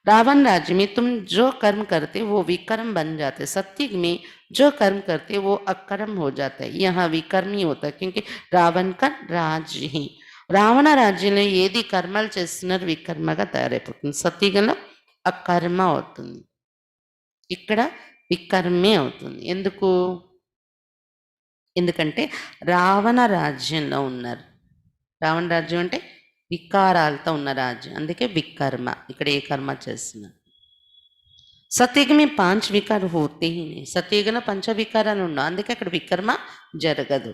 रावण राज्य में तुम जो कर्म करते वो विकर्म बन जाते, सत्य में जो कर्म करते वो अकर्म हो जाता है. यहाँ विकर्म ही होता है क्योंकि रावण का राज्य ही, రావణ రాజ్యంలో ఏది కర్మలు చేస్తున్నారు వికర్మగా తయారైపోతుంది. సత్యుగంలో అకర్మ అవుతుంది, ఇక్కడ వికర్మే అవుతుంది. ఎందుకంటే రావణ రాజ్యంలో ఉన్నారు. రావణ రాజ్యం అంటే వికారాలతో ఉన్న రాజ్యం, అందుకే వికర్మ. ఇక్కడ ఏ కర్మ చేస్తున్నారు. सतयुग में 5 विकार होते ही नहीं, सतयुगలో 5 వికారాలు ఉండవు, అందుకే అక్కడ వికర్మ జరగదు.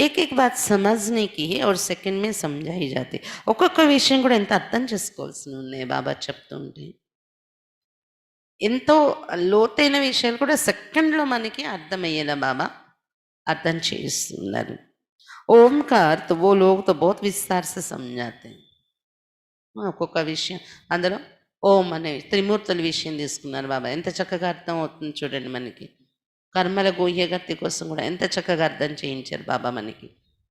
एक बात समझने की है और सेकंड में समझाई जाती. ఒక్కొక్క విషయం కూడా ఎంత అర్థం చేసుకోవాల్సి ఉన్నాయి బాబా చెప్తుంటే. ఎంతో లోతైన విషయాలు కూడా సెకండ్లో మనకి అర్థమయ్యేలా బాబా అర్థం చేస్తున్నారు. ओम का अर्थ वो लोग तो बहुत विस्तार से समझाते हैं. ఒక్కొక్క విషయం అందులో ఓం అనే త్రిమూర్తుల విషయం తీసుకున్నారు బాబా. ఎంత చక్కగా అర్థం అవుతుంది చూడండి మనకి. కర్మల గోహ్యగతి కోసం కూడా ఎంత చక్కగా అర్థం చేయించారు బాబా మనకి.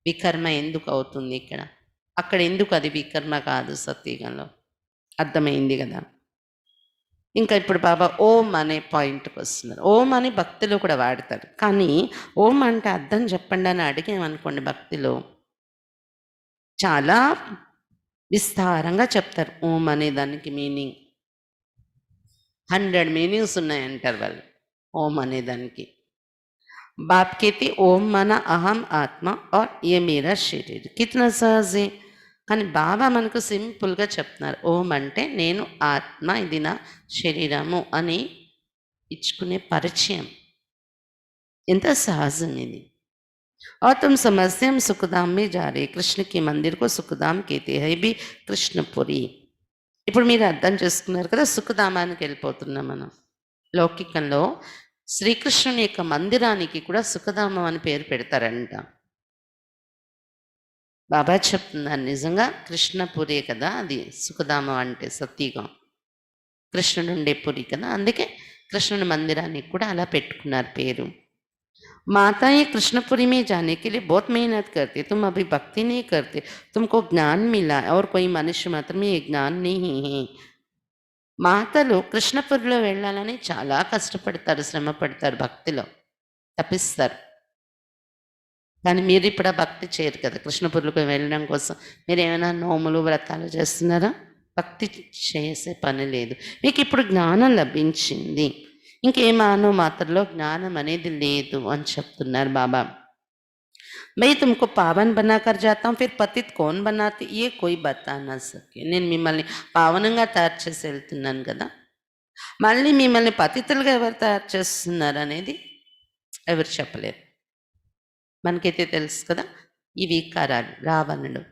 వికర్మ ఎందుకు అవుతుంది ఇక్కడ, అక్కడ ఎందుకు అది వికర్మ కాదు సత్యుగంలో, అర్థమైంది కదా. ఇంకా ఇప్పుడు బాబా ఓం అనే పాయింట్కి వస్తున్నారు. ఓం అని భక్తిలో కూడా వాడతారు, కానీ ఓం అంటే అర్థం చెప్పండి అని అడిగామనుకోండి భక్తిలో చాలా విస్తారంగా చెప్తారు. ఓం అనే దానికి మీనింగ్ 100 మీనింగ్స్ ఉన్నాయంటారు వాళ్ళు ఓం అనే దానికి. बाप कहते ओम माना अहम आत्मा और ये मेरा शरीर, कितना सहज है. కానీ బాబా మనకు సింపుల్గా చెప్తున్నారు, ఓం అంటే నేను ఆత్మ, ఇది నా శరీరము అని ఇచ్చుకునే పరిచయం. ఎంత సహజం ఇది. और तुम समझते हम सुखधाम में जा रहे, कृष्ण के मंदिर को सुखधाम कहते हैं भी कृष्णपुरी. ఇప్పుడు మీరు అర్థం చేసుకున్నారు కదా, సుఖధామానికి వెళ్ళిపోతున్నాం మనం. లౌకికంలో శ్రీకృష్ణుని యొక్క మందిరానికి కూడా సుఖధామం అని పేరు పెడతారంట. బాబా చెప్తున్నారు, నిజంగా కృష్ణపురే కదా అది సుఖధామం అంటే, సత్యుగం కృష్ణుడు ఉండే పురి కదా, అందుకే కృష్ణుని మందిరానికి కూడా అలా పెట్టుకున్నారు పేరు. माता ये कृष्णपुरी में जाने के लिए बहुत मेहनत करती, तुम अभी भक्ति नहीं करते, तुमको ज्ञान मिला और कोई मनुष्य मात्र में ये ज्ञान नहीं है. మాతలు కృష్ణపురిలో వెళ్ళాలని చాలా కష్టపడతారు, శ్రమ పడతారు, భక్తిలో తప్పిస్తారు. కానీ మీరు ఇప్పుడు ఆ భక్తి చేయరు కదా కృష్ణపురికి వెళ్ళడం కోసం. మీరు ఏమైనా నోములు వ్రతాలు చేస్తున్నారా? భక్తి చేసే పని లేదు. మీకు ఇప్పుడు జ్ఞానం లభించింది, ఇంకే మానవ మాత్రలో జ్ఞానం అనేది లేదు అని చెప్తున్నారు బాబా. मैं तुमको पावन बनाकर जाता हूँ, फिर पतित कौन बनाती ये कोई बता ना सके. నేను మిమ్మల్ని పావనంగా తయారు చేసి వెళ్తున్నాను కదా, మళ్ళీ మిమ్మల్ని పతితులుగా ఎవరు తయారు చేస్తున్నారు అనేది ఎవరు చెప్పలేరు. మనకైతే తెలుసు కదా ఈ వికారాలు, రావణుడు.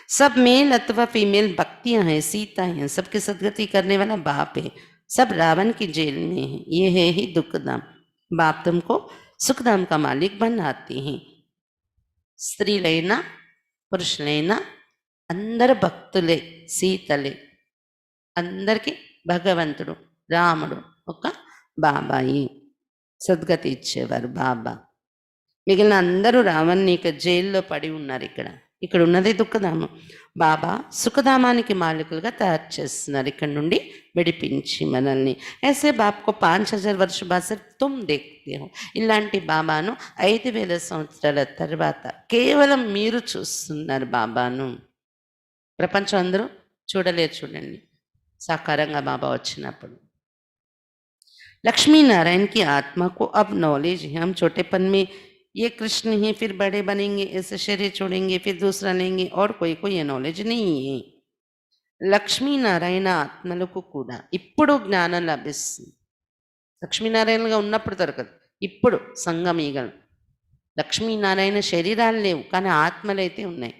सब मेल अथवा फीमेल भक्तियां हैं, सीता हैं, सबके सदगति करने वाला बाप है, सब रावण की जेल में है। ये है ही दुखधाम। बाप तुमको सुखधाम का मालिक बनाते हैं. స్త్రీలైనా పురుషులైనా అందరు భక్తులే, సీతలే. అందరికీ భగవంతుడు రాముడు ఒక బాబాయి, సద్గతి ఇచ్చేవారు బాబా. మిగిలిన అందరూ రావణ్ణి ఇక జైల్లో పడి ఉన్నారు. ఇక్కడ ఉన్నది దుఃఖధామం. బాబా సుఖధామానికి మాలికులుగా తయారు చేస్తున్నారు, ఇక్కడ నుండి విడిపించి మనల్ని. ऐसे बाप को 5000 वर्ष बाद सिर्फ तुम देखते हो. ఇలాంటి బాబాను 5000 సంవత్సరాల తర్వాత కేవలం మీరు చూస్తున్నారు బాబాను. ప్రపంచం అందరూ చూడలేరు. చూడండి సాకారంగా బాబా వచ్చినప్పుడు. लक्ष्मी नारायण की आत्मा को अब नॉलेज है, हम छोटेपन में ये कृष्ण ही, फिर बड़े बनेंगे, ऐसे शरीर छोड़ेंगे, फिर दूसरा लेंगे, और कोई को ये नॉलेज नहीं है. లక్ష్మీనారాయణ ఆత్మలకు కూడా ఇప్పుడు జ్ఞానం లభిస్తుంది. లక్ష్మీనారాయణగా ఉన్నప్పుడు దొరకదు, ఇప్పుడు సంగమీగలు. లక్ష్మీనారాయణ శరీరాలు లేవు, కానీ ఆత్మలైతే ఉన్నాయి.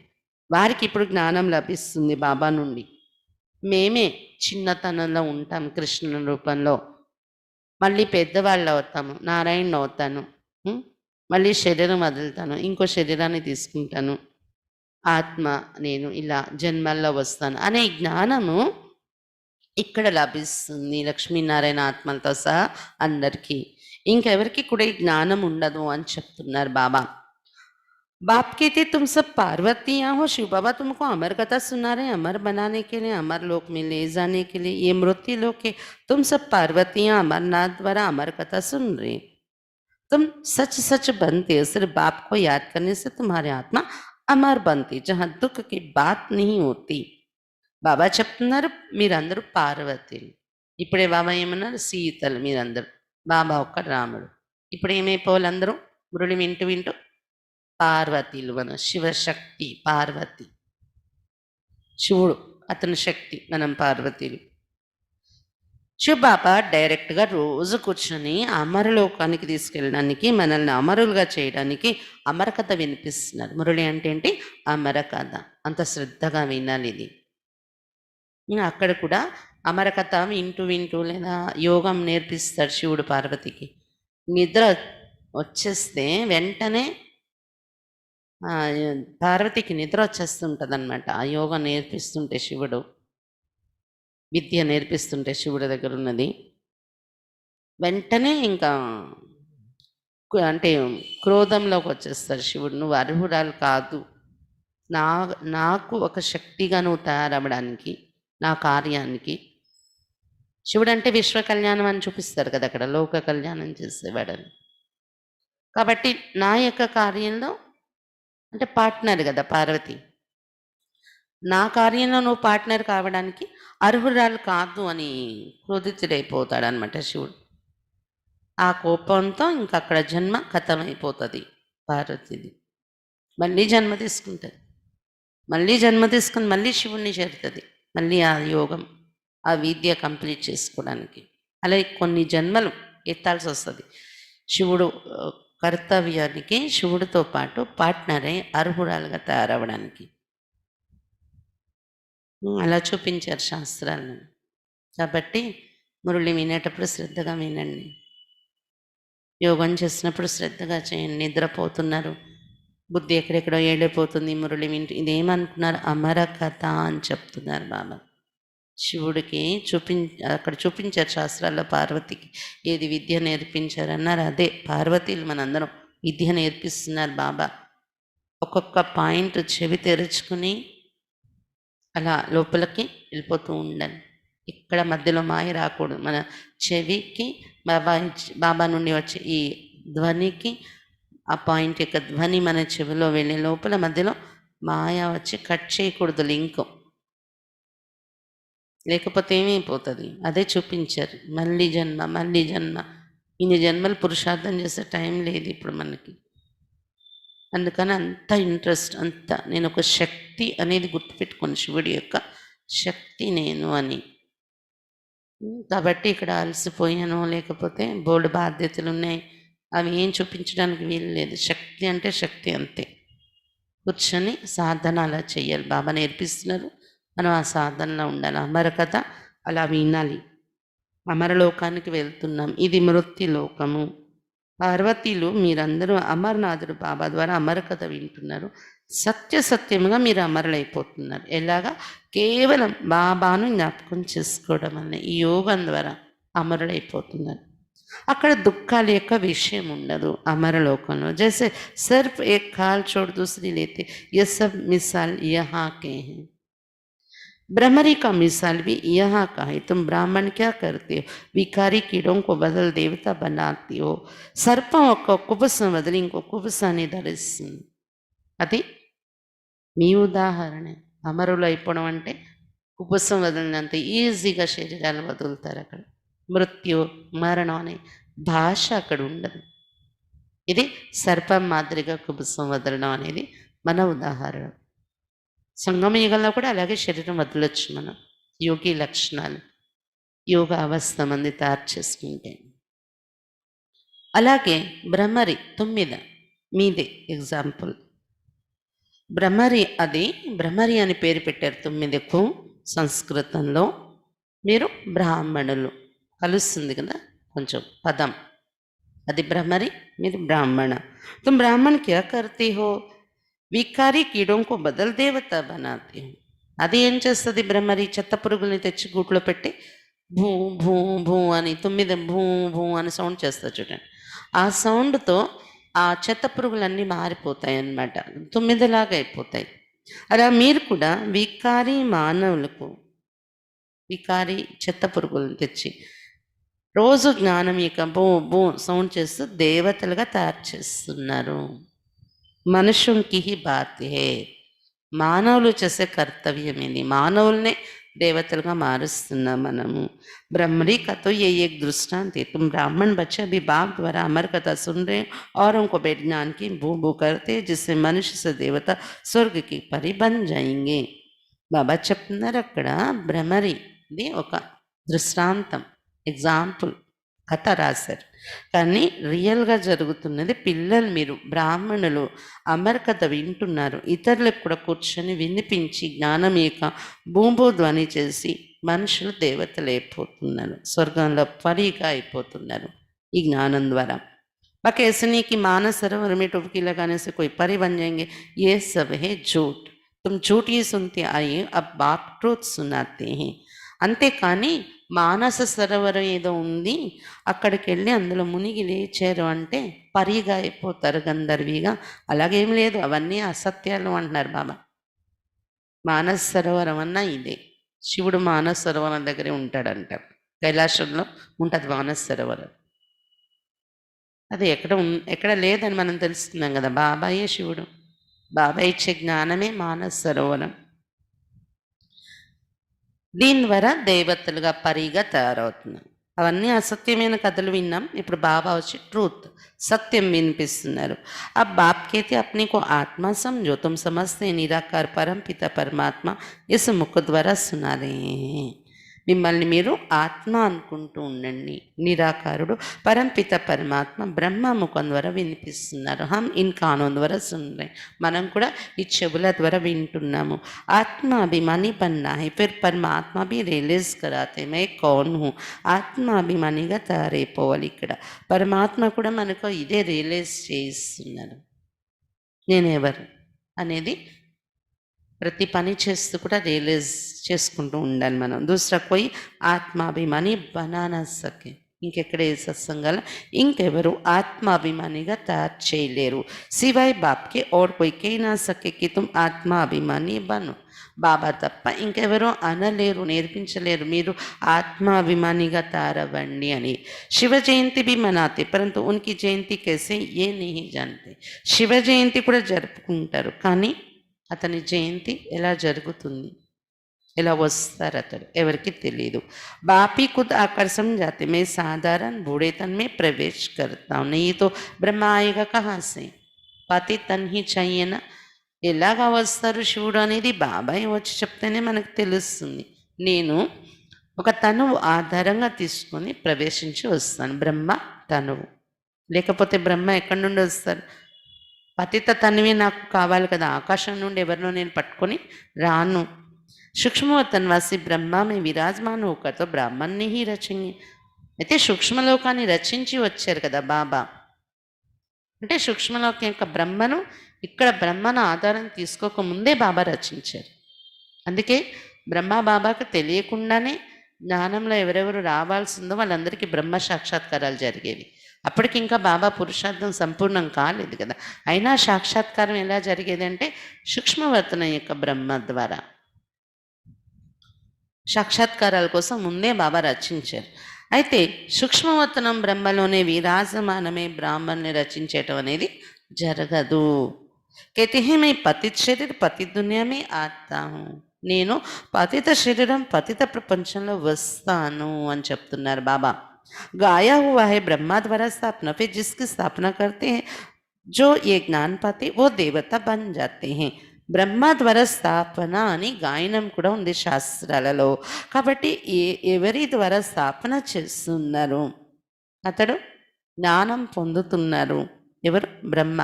వారికి ఇప్పుడు జ్ఞానం లభిస్తుంది బాబా నుండి. మేమే చిన్నతనంలో ఉంటాం కృష్ణుని రూపంలో, మళ్ళీ పెద్దవాళ్ళు అవుతాము, నారాయణ అవుతాను, మళ్ళీ శరీరం వదులుతాను, ఇంకో శరీరాన్ని తీసుకుంటాను, ఆత్మ నేను ఇలా జన్మల్లో వస్తాను అనే జ్ఞానము ఇక్కడ లభిస్తుంది లక్ష్మీనారాయణ ఆత్మలతో సహా అందరికీ. ఇంకెవరికి కూడా ఈ జ్ఞానం ఉండదు అని చెప్తున్నారు బాబా. बाप कहते तुम सब पार्वतियाँ हो, शिव बाबा तुमको अमर कथा सुना रहे हैं, अमर बनाने के लिए, अमर लोक में ले जाने के लिए. ये मृत्यु लोक है, तुम सब पार्वतियाँ अमरनाथ द्वारा अमर कथा सुन रहे. तुम सच सच बनते हो, सिर्फ बाप को याद करने से तुम्हारी आत्मा अमर बनती, जहाँ दुख की बात नहीं होती. బాబా చెప్తున్నారు మీరందరూ పార్వతీలు. ఇప్పుడే బాబా ఏమన్నారు, సీతలు మీరందరూ. బాబా ఒక్క రాముడు. ఇప్పుడు ఏమైపోవాలి అందరూ మురళి వింటూ వింటూ పార్వతీలు. మన శివశక్తి పార్వతి, శివుడు అతని శక్తి, మనం పార్వతీలు. శివ బాబా డైరెక్ట్గా రోజు కూర్చొని అమరలోకానికి తీసుకెళ్ళడానికి, మనల్ని అమరులుగా చేయడానికి అమర కథ వినిపిస్తున్నారు. మురళి అంటే ఏంటి? అమర కథ. అంత శ్రద్ధగా వినాలి ఇది. అక్కడ కూడా అమర కథ వింటూ వింటూ, లేదా యోగం నేర్పిస్తాడు శివుడు పార్వతికి. నిద్ర వచ్చేస్తే వెంటనే పార్వతికి నిద్ర వచ్చేస్తుంటుంది అనమాట. ఆ యోగం నేర్పిస్తుంటే శివుడు, విద్య నేర్పిస్తుంటే శివుడి దగ్గర ఉన్నది, వెంటనే ఇంకా అంటే క్రోధంలోకి వచ్చేస్తాడు శివుడు. నువ్వు అర్హురాలు కాదు, నాకు ఒక శక్తిగా నువ్వు తయారవ్వడానికి, నా కార్యానికి. శివుడు అంటే విశ్వ కళ్యాణం అని చూపిస్తారు కదా అక్కడ, లోక కళ్యాణం చేసేవాడని. కాబట్టి నా యొక్క కార్యంలో అంటే పార్ట్నర్ కదా పార్వతి, నా కార్యంలో నువ్వు పార్ట్నర్ కావడానికి అర్హురాలు కాదు అని క్రోధితుడైపోతాడు అనమాట శివుడు. ఆ కోపంతో ఇంకా అక్కడ జన్మ ఖతమైపోతుంది పార్వతిది. మళ్ళీ జన్మ తీసుకుంటుంది, మళ్ళీ జన్మ తీసుకుని మళ్ళీ శివుణ్ణి చేరుతుంది, మళ్ళీ ఆ యోగం, ఆ విద్య కంప్లీట్ చేసుకోవడానికి. అలాగే కొన్ని జన్మలు ఎత్తాల్సి వస్తుంది శివుడు కర్తవ్యానికి, శివుడితో పాటు పార్ట్నర్ అయి అర్హురాలుగా తయారవడానికి. అలా చూపించారు శాస్త్రాలను. కాబట్టి మురళి వినేటప్పుడు శ్రద్ధగా వినండి, యోగం చేసినప్పుడు శ్రద్ధగా చేయండి. నిద్రపోతున్నారు, బుద్ధి ఎక్కడెక్కడో ఏళ్ళిపోతుంది, మురళి వింటూ ఇదేమనుకున్నారు, అమర కథ అని చెప్తున్నారు బాబా. శివుడికి అక్కడ చూపించారు శాస్త్రాల్లో పార్వతికి ఏది విద్య నేర్పించారన్నారు. అదే పార్వతీలు మనందరం విద్య నేర్పిస్తున్నారు బాబా. ఒక్కొక్క పాయింట్ చెవి తెరుచుకుని అలా లోపలికి వెళ్ళిపోతూ ఉండాలి. ఇక్కడ మధ్యలో మాయ రాకూడదు. మన చెవికి బాబా నుండి వచ్చే ఈ ధ్వనికి, ఆ పాయింట్ యొక్క ధ్వని మన చెవిలో వెళ్ళే లోపల మధ్యలో మాయ వచ్చి కట్ చేయకూడదు లింక్, లేకపోతే ఏమైపోతుంది. అదే చూపించారు. మళ్ళీ జన్మ, మళ్ళీ జన్మ, ఇన్ని జన్మలు పురుషార్థం చేసే టైం లేదు ఇప్పుడు మనకి. అందుకని అంత ఇంట్రెస్ట్, అంత నేను ఒక శక్తి అనేది గుర్తుపెట్టుకోండి, శివుడి యొక్క శక్తి నేను అని. కాబట్టి ఇక్కడ అలసిపోయాను, లేకపోతే బోలెడు బాధ్యతలున్నాయి, అవి ఏం చూపించడానికి వీలు లేదు. శక్తి అంటే శక్తి అంతే. కూర్చొని సాధన అలా చెయ్యాలి. బాబా నేర్పిస్తున్నారు, మనం ఆ సాధనలో ఉండాలి. అమర కథ అలా వినాలి. అమరలోకానికి వెళ్తున్నాం, ఇది మృత్యులోకము. పార్వతీలు మీరందరూ అమర్నాథుడు బాబా ద్వారా అమర కథ వింటున్నారు. సత్యసత్యముగా మీరు అమరులైపోతున్నారు. ఎలాగా? కేవలం బాబాను జ్ఞాపకం చేసుకోవడం వల్ల ఈ యోగం ద్వారా అమరులైపోతున్నారు. అక్కడ దుఃఖాల యొక్క విషయం ఉండదు అమరలోకంలో. జैसे सिर्फ एक खाल छोड़ दूसरी लेते, ये सब मिसाल यहाँ के हैं. ब्रह्मरी का मिसाल भी यहाँ का है. तुम ब्राह्मण क्या करते हो? विकारी कीड़ों को बदल देवता बनाते हो. సర్పం ఒక కుబుసం వదిలి ఇంకో కుబుసాన్ని ధరిస్తుంది. అది మీ ఉదాహరణ. అమరులు అయిపోవడం అంటే కుబుసం వదిలినంత ఈజీగా శరీరాలు వదులుతారు. అక్కడ మృత్యు మరణం అనే భాష అక్కడ ఉండదు. ఇది సర్పం మాదిరిగా కుబుసం వదలడం అనేది మన ఉదాహరణ. సంగమ యుగంలో కూడా అలాగే శరీరం వదలొచ్చు మనం. యోగి లక్షణాలు, యోగ అవస్థ మంది తయారు చేసుకుంటే. అలాగే బ్రహ్మరి 9 మీదే ఎగ్జాంపుల్. బ్రహ్మరి, అది బ్రహ్మరి అని పేరు పెట్టారు 9కు సంస్కృతంలో. మీరు బ్రాహ్మణులు కలుస్తుంది కదా కొంచెం పదం, అది బ్రహ్మరి, మీరు బ్రాహ్మణ. तुम ब्राह्मण क्या करते हो? వికారి కీడంకు బదల్ దేవత బనాతి. అది ఏం చేస్తుంది? బ్రహ్మరి చెత్త పురుగుల్ని తెచ్చి గూట్లో పెట్టి భూ భూ భూ అని 9 భూ భూ అని సౌండ్ చేస్తుంది చూడండి. ఆ సౌండ్తో ఆ చెత్త పురుగులన్నీ మారిపోతాయి అన్నమాట, 9లాగా అయిపోతాయి. అలా మీరు కూడా వికారి మానవులకు, వికారి చెత్త పురుగులను తెచ్చి రోజు జ్ఞానం ఇక బూ బూ సౌండ్ చేస్తూ దేవతలుగా తయారు చేస్తున్నారు. మనుషునికి హి బాత్ హే, మానవులు చేసే కర్తవ్యం ఇది. మానవుల్నే దేవతలుగా మారుస్తున్నాం మనము. ब्रह्मरी का तो ये एक दृष्टांत है. तुम ब्राह्मण बच्चे अभी बाप द्वारा अमर कथा सुन रहे हो और उनको बैठ ज्ञान की भू भू करते, जिससे मनुष्य से देवता स्वर्ग की परी बन जाएंगे. బాబా చెప్తున్నారు అక్కడ బ్రహ్మరిది ఒక దృష్టాంతం, ఎగ్జాంపుల్ కథ రాశారు. కానీ రియల్గా జరుగుతున్నది, పిల్లలు మీరు బ్రాహ్మణులు అమర కథ వింటున్నారు, ఇతరులకు కూడా కూర్చొని వినిపించి జ్ఞానం యొక్క భూభూ ధ్వని చేసి మనుషులు దేవతలు అయిపోతున్నారు, స్వర్గంలో పరీగా అయిపోతున్నారు ఈ జ్ఞానం ద్వారా. बाकी ऐसे नहीं कि मानस सरोवर में डुबकी लगाने से कोई परी बन जाएंगे, ये सब है झूठ. तुम झूठ ही सुनते आए, अब बाप ट्रूथ सुनाते हैं. అంతేకాని మానస సరోవరం ఏదో ఉంది, అక్కడికి వెళ్ళి అందులో మునిగి లేచారు అంటే పరిగా అయిపోతారు గంధర్విగా. అలాగేం లేదు, అవన్నీ అసత్యాలు అంటున్నారు బాబా. మానస సరోవరం అన్నా ఇదే. శివుడు మానస సరోవరం దగ్గరే ఉంటాడంట, కైలాసంలో ఉంటుంది మానస సరోవరం. అది ఎక్కడ లేదని మనం తెలుస్తున్నాం కదా. బాబాయే శివుడు, బాబా ఇచ్చే జ్ఞానమే మానస సరోవరం. దీని ద్వారా దేవతలుగా పరిగా తయారవుతున్నారు. అవన్నీ అసత్యమైన కథలు విన్నాం, ఇప్పుడు బాబా వచ్చి ట్రూత్, సత్యం వినిపిస్తున్నారు. ఆ బాప్ कहते अपने को आत्मा समझो, तुम समझते निराकार परम पिता परमात्मा इस मुख द्वारा सुना रहे हैं. మిమ్మల్ని మీరు ఆత్మ అనుకుంటూ ఉండండి, నిరాకారుడు పరంపిత పరమాత్మ బ్రహ్మ ముఖం ద్వారా వినిపిస్తున్నారు. హమ్ ఇన్ కానో ద్వారా సున్రే, మనం కూడా ఈ చెవుల ద్వారా వింటున్నాము. ఆత్మ అభిమాని బన్నా హై, ఫిర్ పరమాత్మ भी రియలైజ్ कराते मैं कौन हूँ. ఆత్మ అభిమానిగా తయారైపోవాలి. ఇక్కడ పరమాత్మ కూడా మనకు ఇదే రియలైజ్ చేయిస్తున్నారు, నేనెవరు అనేది. ప్రతి పని చేస్తూ కూడా రియలైజ్ చేసుకుంటూ ఉండాలి మనం. దూసరా కోయి ఆత్మాభిమాని బనానా సకే. ఇంకెక్కడ ఏ సత్సంగాలు ఇంకెవరు ఆత్మాభిమానిగా తయారు చేయలేరు. సివాయ్ బాప్కి ఓర్ కోయి కైనా సకే కి తుమ్ ఆత్మాభిమాని బను. బాబా తప్ప ఇంకెవరో అనలేరు, నేర్పించలేరు మీరు ఆత్మాభిమానిగా తయారవ్వండి అని. శివ జయంతి भी मनाते, परंतु उनकी जयंती कैसे ये नहीं जानते. శివ జయంతి కూడా జరుపుకుంటారు, కానీ అతని జయంతి ఎలా జరుగుతుంది, ఎలా వస్తారు అతడు ఎవరికి తెలియదు. బాపీ खुद आकर समझाते, मैं साधारण बूढ़े तन में प्रवेश करता हूँ, नहीं तो ब्रह्मा आएगा कहाँ से. పతి తన్ హి చెయ్యన, ఎలాగా వస్తారు శివుడు అనేది బాబాయ్ వచ్చి చెప్తేనే మనకు తెలుస్తుంది. నేను ఒక తనువు ఆధారంగా తీసుకొని ప్రవేశించి వస్తాను. బ్రహ్మ తనువు. లేకపోతే బ్రహ్మ ఎక్కడి నుండి వస్తారు? పతిత తనువే నాకు కావాలి కదా, ఆకాశం నుండి ఎవరినో నేను పట్టుకొని రాను. సూక్ష్మవతన్వాసి బ్రహ్మ మే విరాజమాన్ హోకర్తో బ్రాహ్మణ్ణి హీ రచింగి. అయితే సూక్ష్మలోకాన్ని రచించి వచ్చారు కదా బాబా. అంటే సూక్ష్మలోకం యొక్క బ్రహ్మను ఇక్కడ బ్రహ్మను ఆధారం తీసుకోకముందే బాబా రచించారు. అందుకే బ్రహ్మ బాబాకు తెలియకుండానే జ్ఞానంలో ఎవరెవరు రావాల్సిందో వాళ్ళందరికీ బ్రహ్మ సాక్షాత్కారాలు జరిగేవి. అప్పటికి ఇంకా బాబా పురుషార్థం సంపూర్ణం కాలేదు కదా. అయినా సాక్షాత్కారం ఎలా జరిగేది అంటే సూక్ష్మవర్తన యొక్క బ్రహ్మ ద్వారా. సాక్షాత్కారాల కోసం ముందే బాబా రచించారు. అయితే సూక్ష్మవతనం బ్రహ్మలోనే విరాజమానమే బ్రాహ్మణ్ణి రచించటం అనేది జరగదు. कहते हैं मैं पतित शरीर पतित दुनिया में आता हूँ. నేను పతిత శరీరం పతిత ప్రపంచంలో వస్తాను అని చెప్తున్నారు బాబా. गाया हुआ है ब्रह्मा द्वारा स्थापना, फिर जिसकी स्थापना करते हैं जो ये ज्ञान पाते वो देवता बन जाते हैं. బ్రహ్మ ద్వారా స్థాపన అని గాయనం కూడా ఉంది శాస్త్రాలలో. కాబట్టి ఎవరి ద్వారా స్థాపన చేస్తున్నారు? అతడు జ్ఞానం పొందుతున్నారు. ఎవరు? బ్రహ్మ.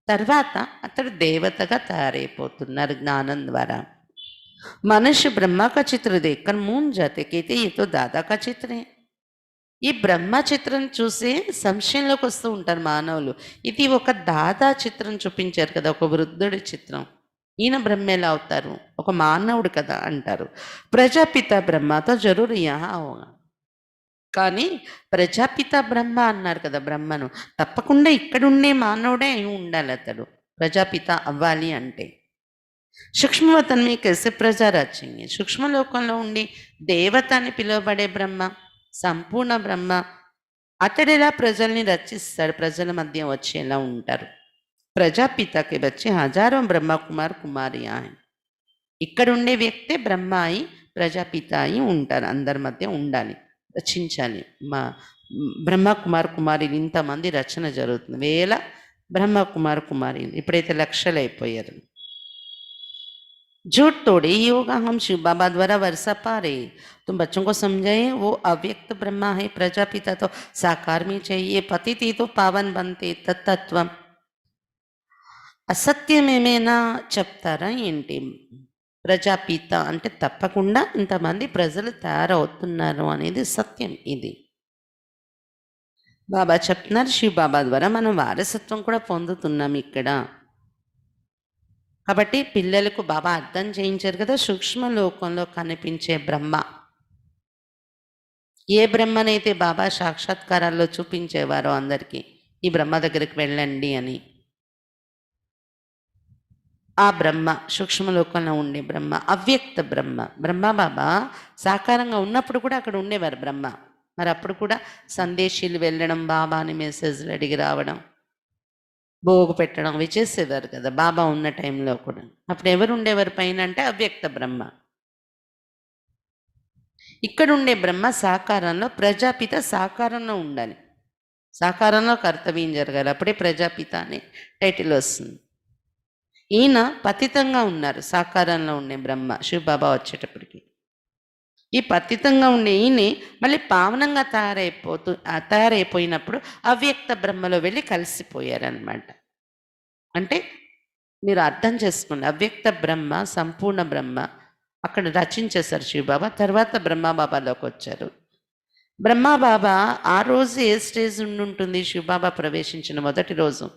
తర్వాత అతడు దేవతగా తయారైపోతున్నారు జ్ఞానం ద్వారా. మనుష్య బ్రహ్మ కా చిత్ర దేఖకర్ మూన్ జాతే కైతే ये तो दादा का चित्र है. ఈ బ్రహ్మ చిత్రం చూసి సంశయంలోకి వస్తూ ఉంటారు మానవులు. ఇది ఒక దాదా చిత్రం చూపించారు కదా, ఒక వృద్ధుడి చిత్రం. ఈయన బ్రహ్మ ఎలా అవుతారు? ఒక మానవుడు కదా అంటారు. ప్రజాపిత బ్రహ్మతో జరూరు యహా హోగా. కానీ ప్రజాపిత బ్రహ్మ అన్నారు కదా బ్రహ్మను, తప్పకుండా ఇక్కడుండే మానవుడే అయి ఉండాలి అతడు ప్రజాపిత అవ్వాలి అంటే. సూక్ష్మవతన్ మీ कैसे ప్రజా రచింగి. సూక్ష్మలోకంలో ఉండి దేవత అని పిలువబడే బ్రహ్మ, సంపూర్ణ బ్రహ్మ, అతడు ఎలా ప్రజల్ని రచిస్తాడు? ప్రజల మధ్య వచ్చి ఎలా ఉంటారు? ప్రజాపితకి వచ్చి హజారో బ్రహ్మ కుమార్ కుమారియా. ఇక్కడ ఉండే వ్యక్తే బ్రహ్మ అయి ప్రజాపిత అయి ఉంటారు. అందరి మధ్య ఉండాలి, రచించాలి. మా బ్రహ్మ కుమార్ కుమారిలు ఇంతమంది రచన జరుగుతుంది. వేల బ్రహ్మ కుమార్ కుమారిలు, ఇప్పుడైతే లక్షలు అయిపోయారు. झूठ तोड़े ये होगा हम शिव बाबा द्वारा वर्षा पा रहे. तुम बच्चों को समझाए वो अव्यक्त ब्रह्मा है, प्रजापिता तो साकार में चाहिए, पतित तो पावन बनते तत्व. అసత్యమేమైనా చెప్తారా ఏంటి? ప్రజాపిత అంటే తప్పకుండా ఇంతమంది ప్రజలు తయారవుతున్నారు అనేది సత్యం. ఇది బాబా చెప్తున్నారు. శివ బాబా ద్వారా మనం వారసత్వం కూడా పొందుతున్నాం ఇక్కడ. కాబట్టి పిల్లలకు బాబా అర్థం చేయించారు కదా, సూక్ష్మ లోకంలో కనిపించే బ్రహ్మ, ఏ బ్రహ్మనైతే బాబా సాక్షాత్కారాల్లో చూపించేవారో అందరికీ, ఈ బ్రహ్మ దగ్గరికి వెళ్ళండి అని, ఆ బ్రహ్మ సూక్ష్మలోకంలో ఉండే బ్రహ్మ, అవ్యక్త బ్రహ్మ. బ్రహ్మ బాబా సాకారంగా ఉన్నప్పుడు కూడా అక్కడ ఉండేవారు బ్రహ్మ. మరి అప్పుడు కూడా సందేశీలు వెళ్ళడం, బాబాని మెసేజ్లు అడిగి రావడం, భోగు పెట్టడం అవి చేసేవారు కదా బాబా ఉన్న టైంలో కూడా. అప్పుడు ఎవరు ఉండేవారు పైన అంటే అవ్యక్త బ్రహ్మ. ఇక్కడ ఉండే బ్రహ్మ సాకారంలో, ప్రజాపిత సాకారంలో ఉండాలి, సాకారంలో కర్తవ్యం జరగాలి, అప్పుడే ప్రజాపిత అనే టైటిల్ వస్తుంది. ఈయన పతితంగా ఉన్నారు, సాకారంలో ఉండే బ్రహ్మ శివబాబా వచ్చేటప్పటికి. ఈ పతితంగా ఉండే ఈయనే మళ్ళీ పావనంగా తయారైపోయినప్పుడు అవ్యక్త బ్రహ్మలో వెళ్ళి కలిసిపోయారనమాట. అంటే మీరు అర్థం చేసుకోండి, అవ్యక్త బ్రహ్మ సంపూర్ణ బ్రహ్మ అక్కడ రచించేశారు శివబాబా. తర్వాత బ్రహ్మబాబాలోకి వచ్చారు. బ్రహ్మబాబా ఆ రోజు ఏ స్టేజ్ ఉండి శివబాబా ప్రవేశించిన మొదటి రోజు.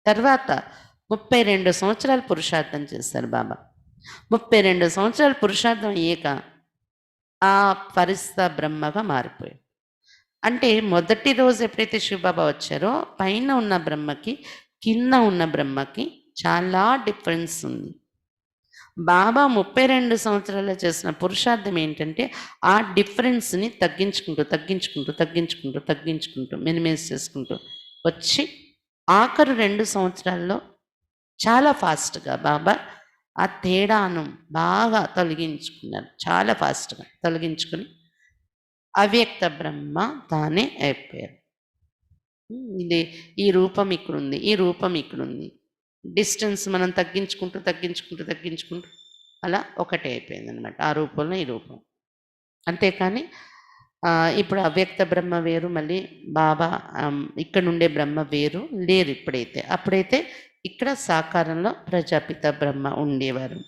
తర్వాత 32 సంవత్సరాలు పురుషార్థం చేశారు బాబా. 32 సంవత్సరాలు పురుషార్థం అయ్యాక ఆ పరిస్థ బ్రహ్మగా మారిపోయాడు. అంటే మొదటి రోజు ఎప్పుడైతే శివబాబా వచ్చారో పైన ఉన్న బ్రహ్మకి కింద ఉన్న బ్రహ్మకి చాలా డిఫరెన్స్ ఉంది. బాబా 32 సంవత్సరాలు చేసిన పురుషార్థం ఏంటంటే ఆ డిఫరెన్స్ని తగ్గించుకుంటూ తగ్గించుకుంటూ తగ్గించుకుంటూ తగ్గించుకుంటూ మినిమైజ్ చేసుకుంటూ వచ్చి ఆఖరు 2 సంవత్సరాల్లో చాలా ఫాస్ట్గా బాబా ఆ తేడాను బాగా తొలగించుకున్నారు. చాలా ఫాస్ట్గా తొలగించుకుని అవ్యక్త బ్రహ్మ తానే అయిపోయారు. ఇది ఈ రూపం ఇక్కడుంది, ఈ రూపం ఇక్కడుంది, డిస్టెన్స్ మనం తగ్గించుకుంటూ తగ్గించుకుంటూ తగ్గించుకుంటూ అలా ఒకటే అయిపోయింది అనమాట. ఆ రూపంలో ఈ రూపం. అంతేకాని ఇప్పుడు అవ్యక్త బ్రహ్మ వేరు, మళ్ళీ బాబా ఇక్కడ నుండే బ్రహ్మ వేరు లేరు ఇప్పుడైతే. అప్పుడైతే ఇక్కడ సాకారంలో ప్రజాపిత బ్రహ్మ ఉండేవారు.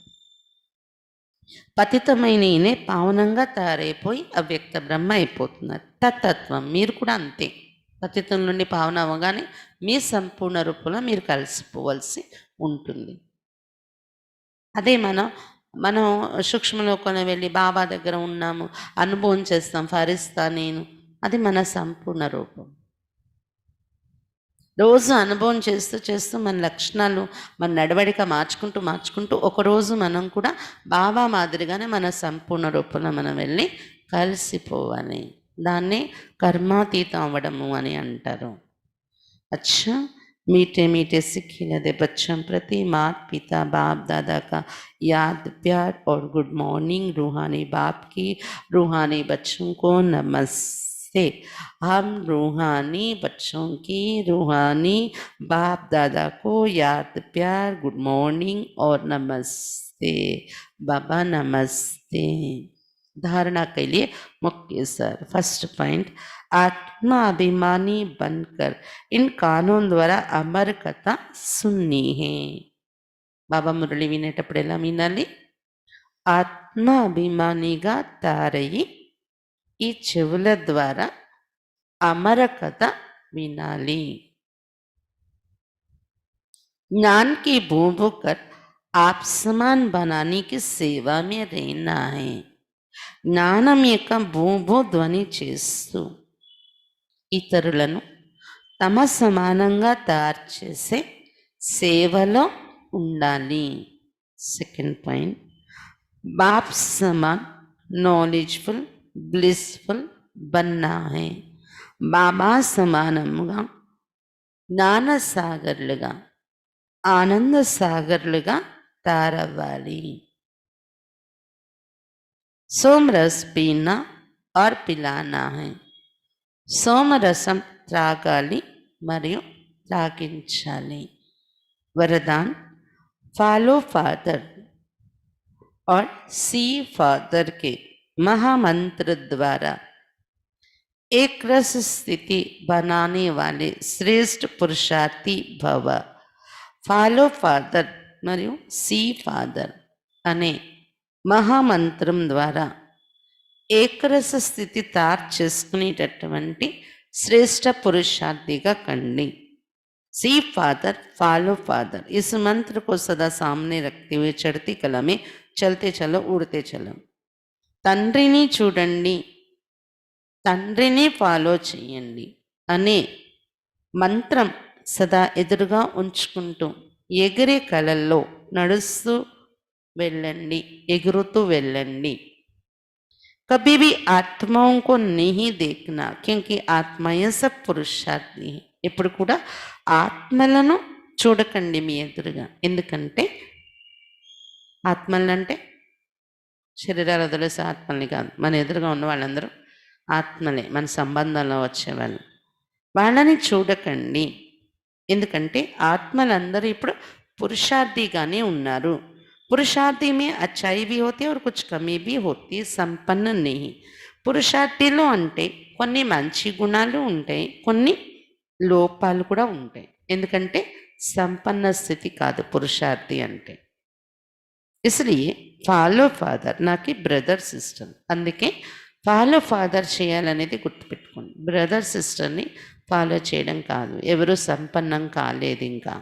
పతితమైన ఈయనే పావనంగా తయారైపోయి అవ్యక్త బ్రహ్మ అయిపోతున్నారు. తత్తత్వం మీరు కూడా అంతే. పతితం నుండి పావన అవ్వగానే మీ సంపూర్ణ రూపంలో మీరు కలిసిపోవలసి ఉంటుంది. అదే మనం సూక్ష్మలోకంలో వెళ్ళి బాబా దగ్గర ఉన్నాము, అనుభవం చేస్తాం, ఫరిస్తా నేను, అది మన సంపూర్ణ రూపం. రోజు అనుభవం చేస్తూ చేస్తూ మన లక్షణాలు, మన నడవడిక మార్చుకుంటూ ఒకరోజు మనం కూడా బాబా మాదిరిగానే మన సంపూర్ణ రూపంలో మనం వెళ్ళి కలిసిపోవాలి. దాన్ని కర్మాతీతం అవ్వడము అని అంటారు. अच्छा मीठे मीठे सीखे लदे बच्चों प्रति माता पिता बाप दादा का याद प्यार और गुड मॉर्निंग। रूहानी बाप की रूहानी बच्चों को नमस्ते। हम रूहानी बच्चों की रूहानी बाप दादा को याद प्यार गुड मॉर्निंग और नमस्ते। बाबा नमस्ते। धारणा के लिए मुख्य सर फर्स्ट पॉइंट, आत्मा अभिमानी बनकर इन कानों द्वारा अमर कथा सुननी है। बाबा मुरली विनेटప్పుడు ఎలా వినాలి? ఆత్మ అభిమానిగా తారయి ఈ చెవుల ద్వారా అమర కథ వినాలి. ज्ञान की बूंद कर आप समान बनाने की सेवा में रहना है. జ్ఞానం యొక్క భూభూ ధ్వని చేస్తూ ఇతరులను తమ సమానంగా తయారు చేసే సేవలో ఉండాలి. సెకండ్ పాయింట్, బాప్ Samman knowledgeful blissful Banna high. బాబా సమానముగా జ్ఞాన సాగర్లుగా ఆనంద సాగర్లుగా తయారవ్వాలి. सोमरस पीना और पिलाना है. सोमरसम త్రాగాలి మరియు త్రాగించాలి. वरदान, फॉलो फादर और सी फादर के महामंत्र द्वारा एक रस स्थिति बनाने वाले श्रेष्ठ पुरुषार्थी भव. फॉलो फादर మరియు सी फादर అనే మహామంత్రం ద్వారా ఏకరస స్థితి తయారు చేసుకునేటటువంటి శ్రేష్ఠ పురుషార్థిగా కండి. सी फादर फॉलो फादर, इस मंत्र को सदा सामने रखते हुए चढ़ती कला में चलते चलो उड़ते चलो. తండ్రిని చూడండి, తండ్రిని ఫాలో చేయండి అనే మంత్రం సదా ఎదురుగా ఉంచుకుంటూ ఎగిరే కలల్లో నడుస్తూ వెళ్ళండి, ఎగురుతూ వెళ్ళండి. कभी भी आत्माओं को नहीं देखना क्योंकि आत्माएं सब पुरुषार्थी हैं. ఎప్పుడు కూడా ఆత్మలను చూడకండి మీ ఎదురుగా. ఎందుకంటే ఆత్మలంటే శరీరాలు వదిలేసే ఆత్మల్ని కాదు, మన ఎదురుగా ఉన్న వాళ్ళందరూ ఆత్మలే, మన సంబంధంలో వచ్చేవాళ్ళు. వాళ్ళని చూడకండి. ఎందుకంటే ఆత్మలందరూ ఇప్పుడు పురుషార్థిగానే ఉన్నారు. పురుషార్థి में अच्छाई भी होती है और कुछ कमी भी होती है, संपन्न नहीं. పురుషార్థిలో అంటే కొన్ని మంచి గుణాలు ఉంటాయి, కొన్ని లోపాలు కూడా ఉంటాయి. ఎందుకంటే సంపన్న స్థితి కాదు పురుషార్థి అంటే. इसलिए ఫాలో ఫాదర్ నాకి బ్రదర్ సిస్టర్. అందుకే ఫాలో ఫాదర్ చేయాలనేది గుర్తుపెట్టుకోండి. బ్రదర్ సిస్టర్ని ఫాలో చేయడం కాదు. ఎవరు సంపన్నం కాలేదు ఇంకా.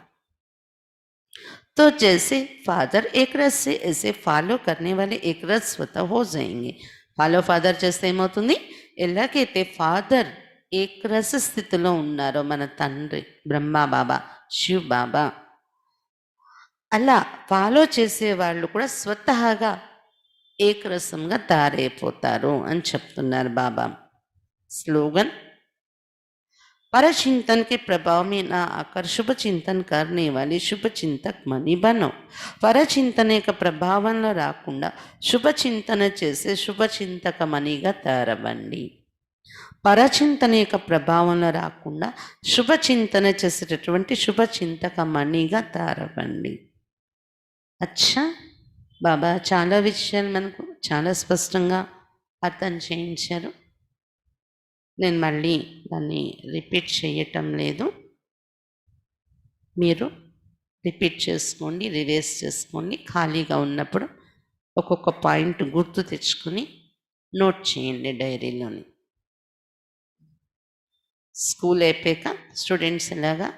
तो जैसे फादर एक रस से ऐसे फॉलो करने वाले एक रस स्वतः हो जाएंगे. ఫాలో ఫాదర్ చేస్తే ఏమవుతుంది? ఎలాగైతే ఫాదర్ ఏకరస స్థితిలో ఉన్నారో మన తండ్రి బ్రహ్మ బాబా, శివ్ బాబా, అలా ఫాలో చేసే వాళ్ళు కూడా స్వతహాగా ఏకరసంగా తయారైపోతారు అని చెప్తున్నారు బాబా. స్లోగన్, परचिंतन के प्रभाव में न आकर शुभ चिंतन करने वाले शुभ चिंतक मनी बनो. परचिंतन యొక్క ప్రభావంలో రాకుండా శుభ చింతన చేసే శుభ చింతక మనిగా తయారవ్వండి. పరచింతన యొక్క ప్రభావంలో రాకుండా శుభ చింతన చేసేటటువంటి శుభ చింతక మనిగా తయారవ్వండి. అచ్చా, బాబా చాలా విషయాలు మనకు చాలా స్పష్టంగా అర్థం చేయించారు. నేను మళ్ళీ దాన్ని రిపీట్ చేయటం లేదు. మీరు రిపీట్ చేసుకోండి, రివైజ్ చేసుకోండి. ఖాళీగా ఉన్నప్పుడు ఒక్కొక్క పాయింట్ గుర్తు తెచ్చుకొని నోట్ చేయండి డైరీలోని. స్కూల్ అయిపోయాక స్టూడెంట్స్ ఎలాగా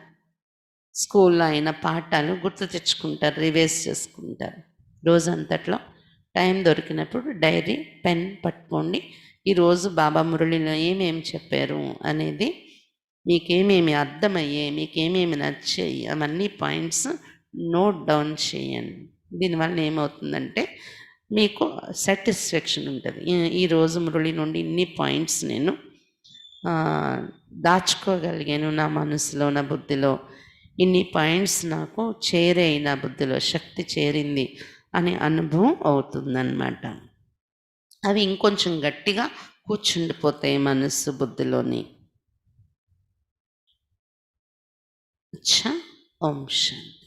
స్కూల్లో అయిన పాఠాలు గుర్తు తెచ్చుకుంటారు, రివైజ్ చేసుకుంటారు. రోజంతట్లో టైం దొరికినప్పుడు డైరీ పెన్ పట్టుకోండి. ఈరోజు బాబా మురళిలో ఏమేమి చెప్పారు అనేది, మీకేమేమి అర్థమయ్యాయి, మీకేమేమి నచ్చాయి, అవన్నీ పాయింట్స్ నోట్ డౌన్ చేయండి. దీనివల్ల ఏమవుతుందంటే మీకు సాటిస్ఫాక్షన్ ఉంటుంది. ఈరోజు మురళి నుండి ఇన్ని పాయింట్స్ నేను దాచుకోగలిగాను నా మనసులో, నా బుద్ధిలో. ఇన్ని పాయింట్స్ నాకు చేరాయి, నా బుద్ధిలో శక్తి చేరింది అనే అనుభవం అవుతుందన్నమాట. అవి ఇంకొంచెం గట్టిగా కూర్చుండిపోతాయి మనస్సు బుద్ధిలోని. అచ్చా, ఓం శాంతి.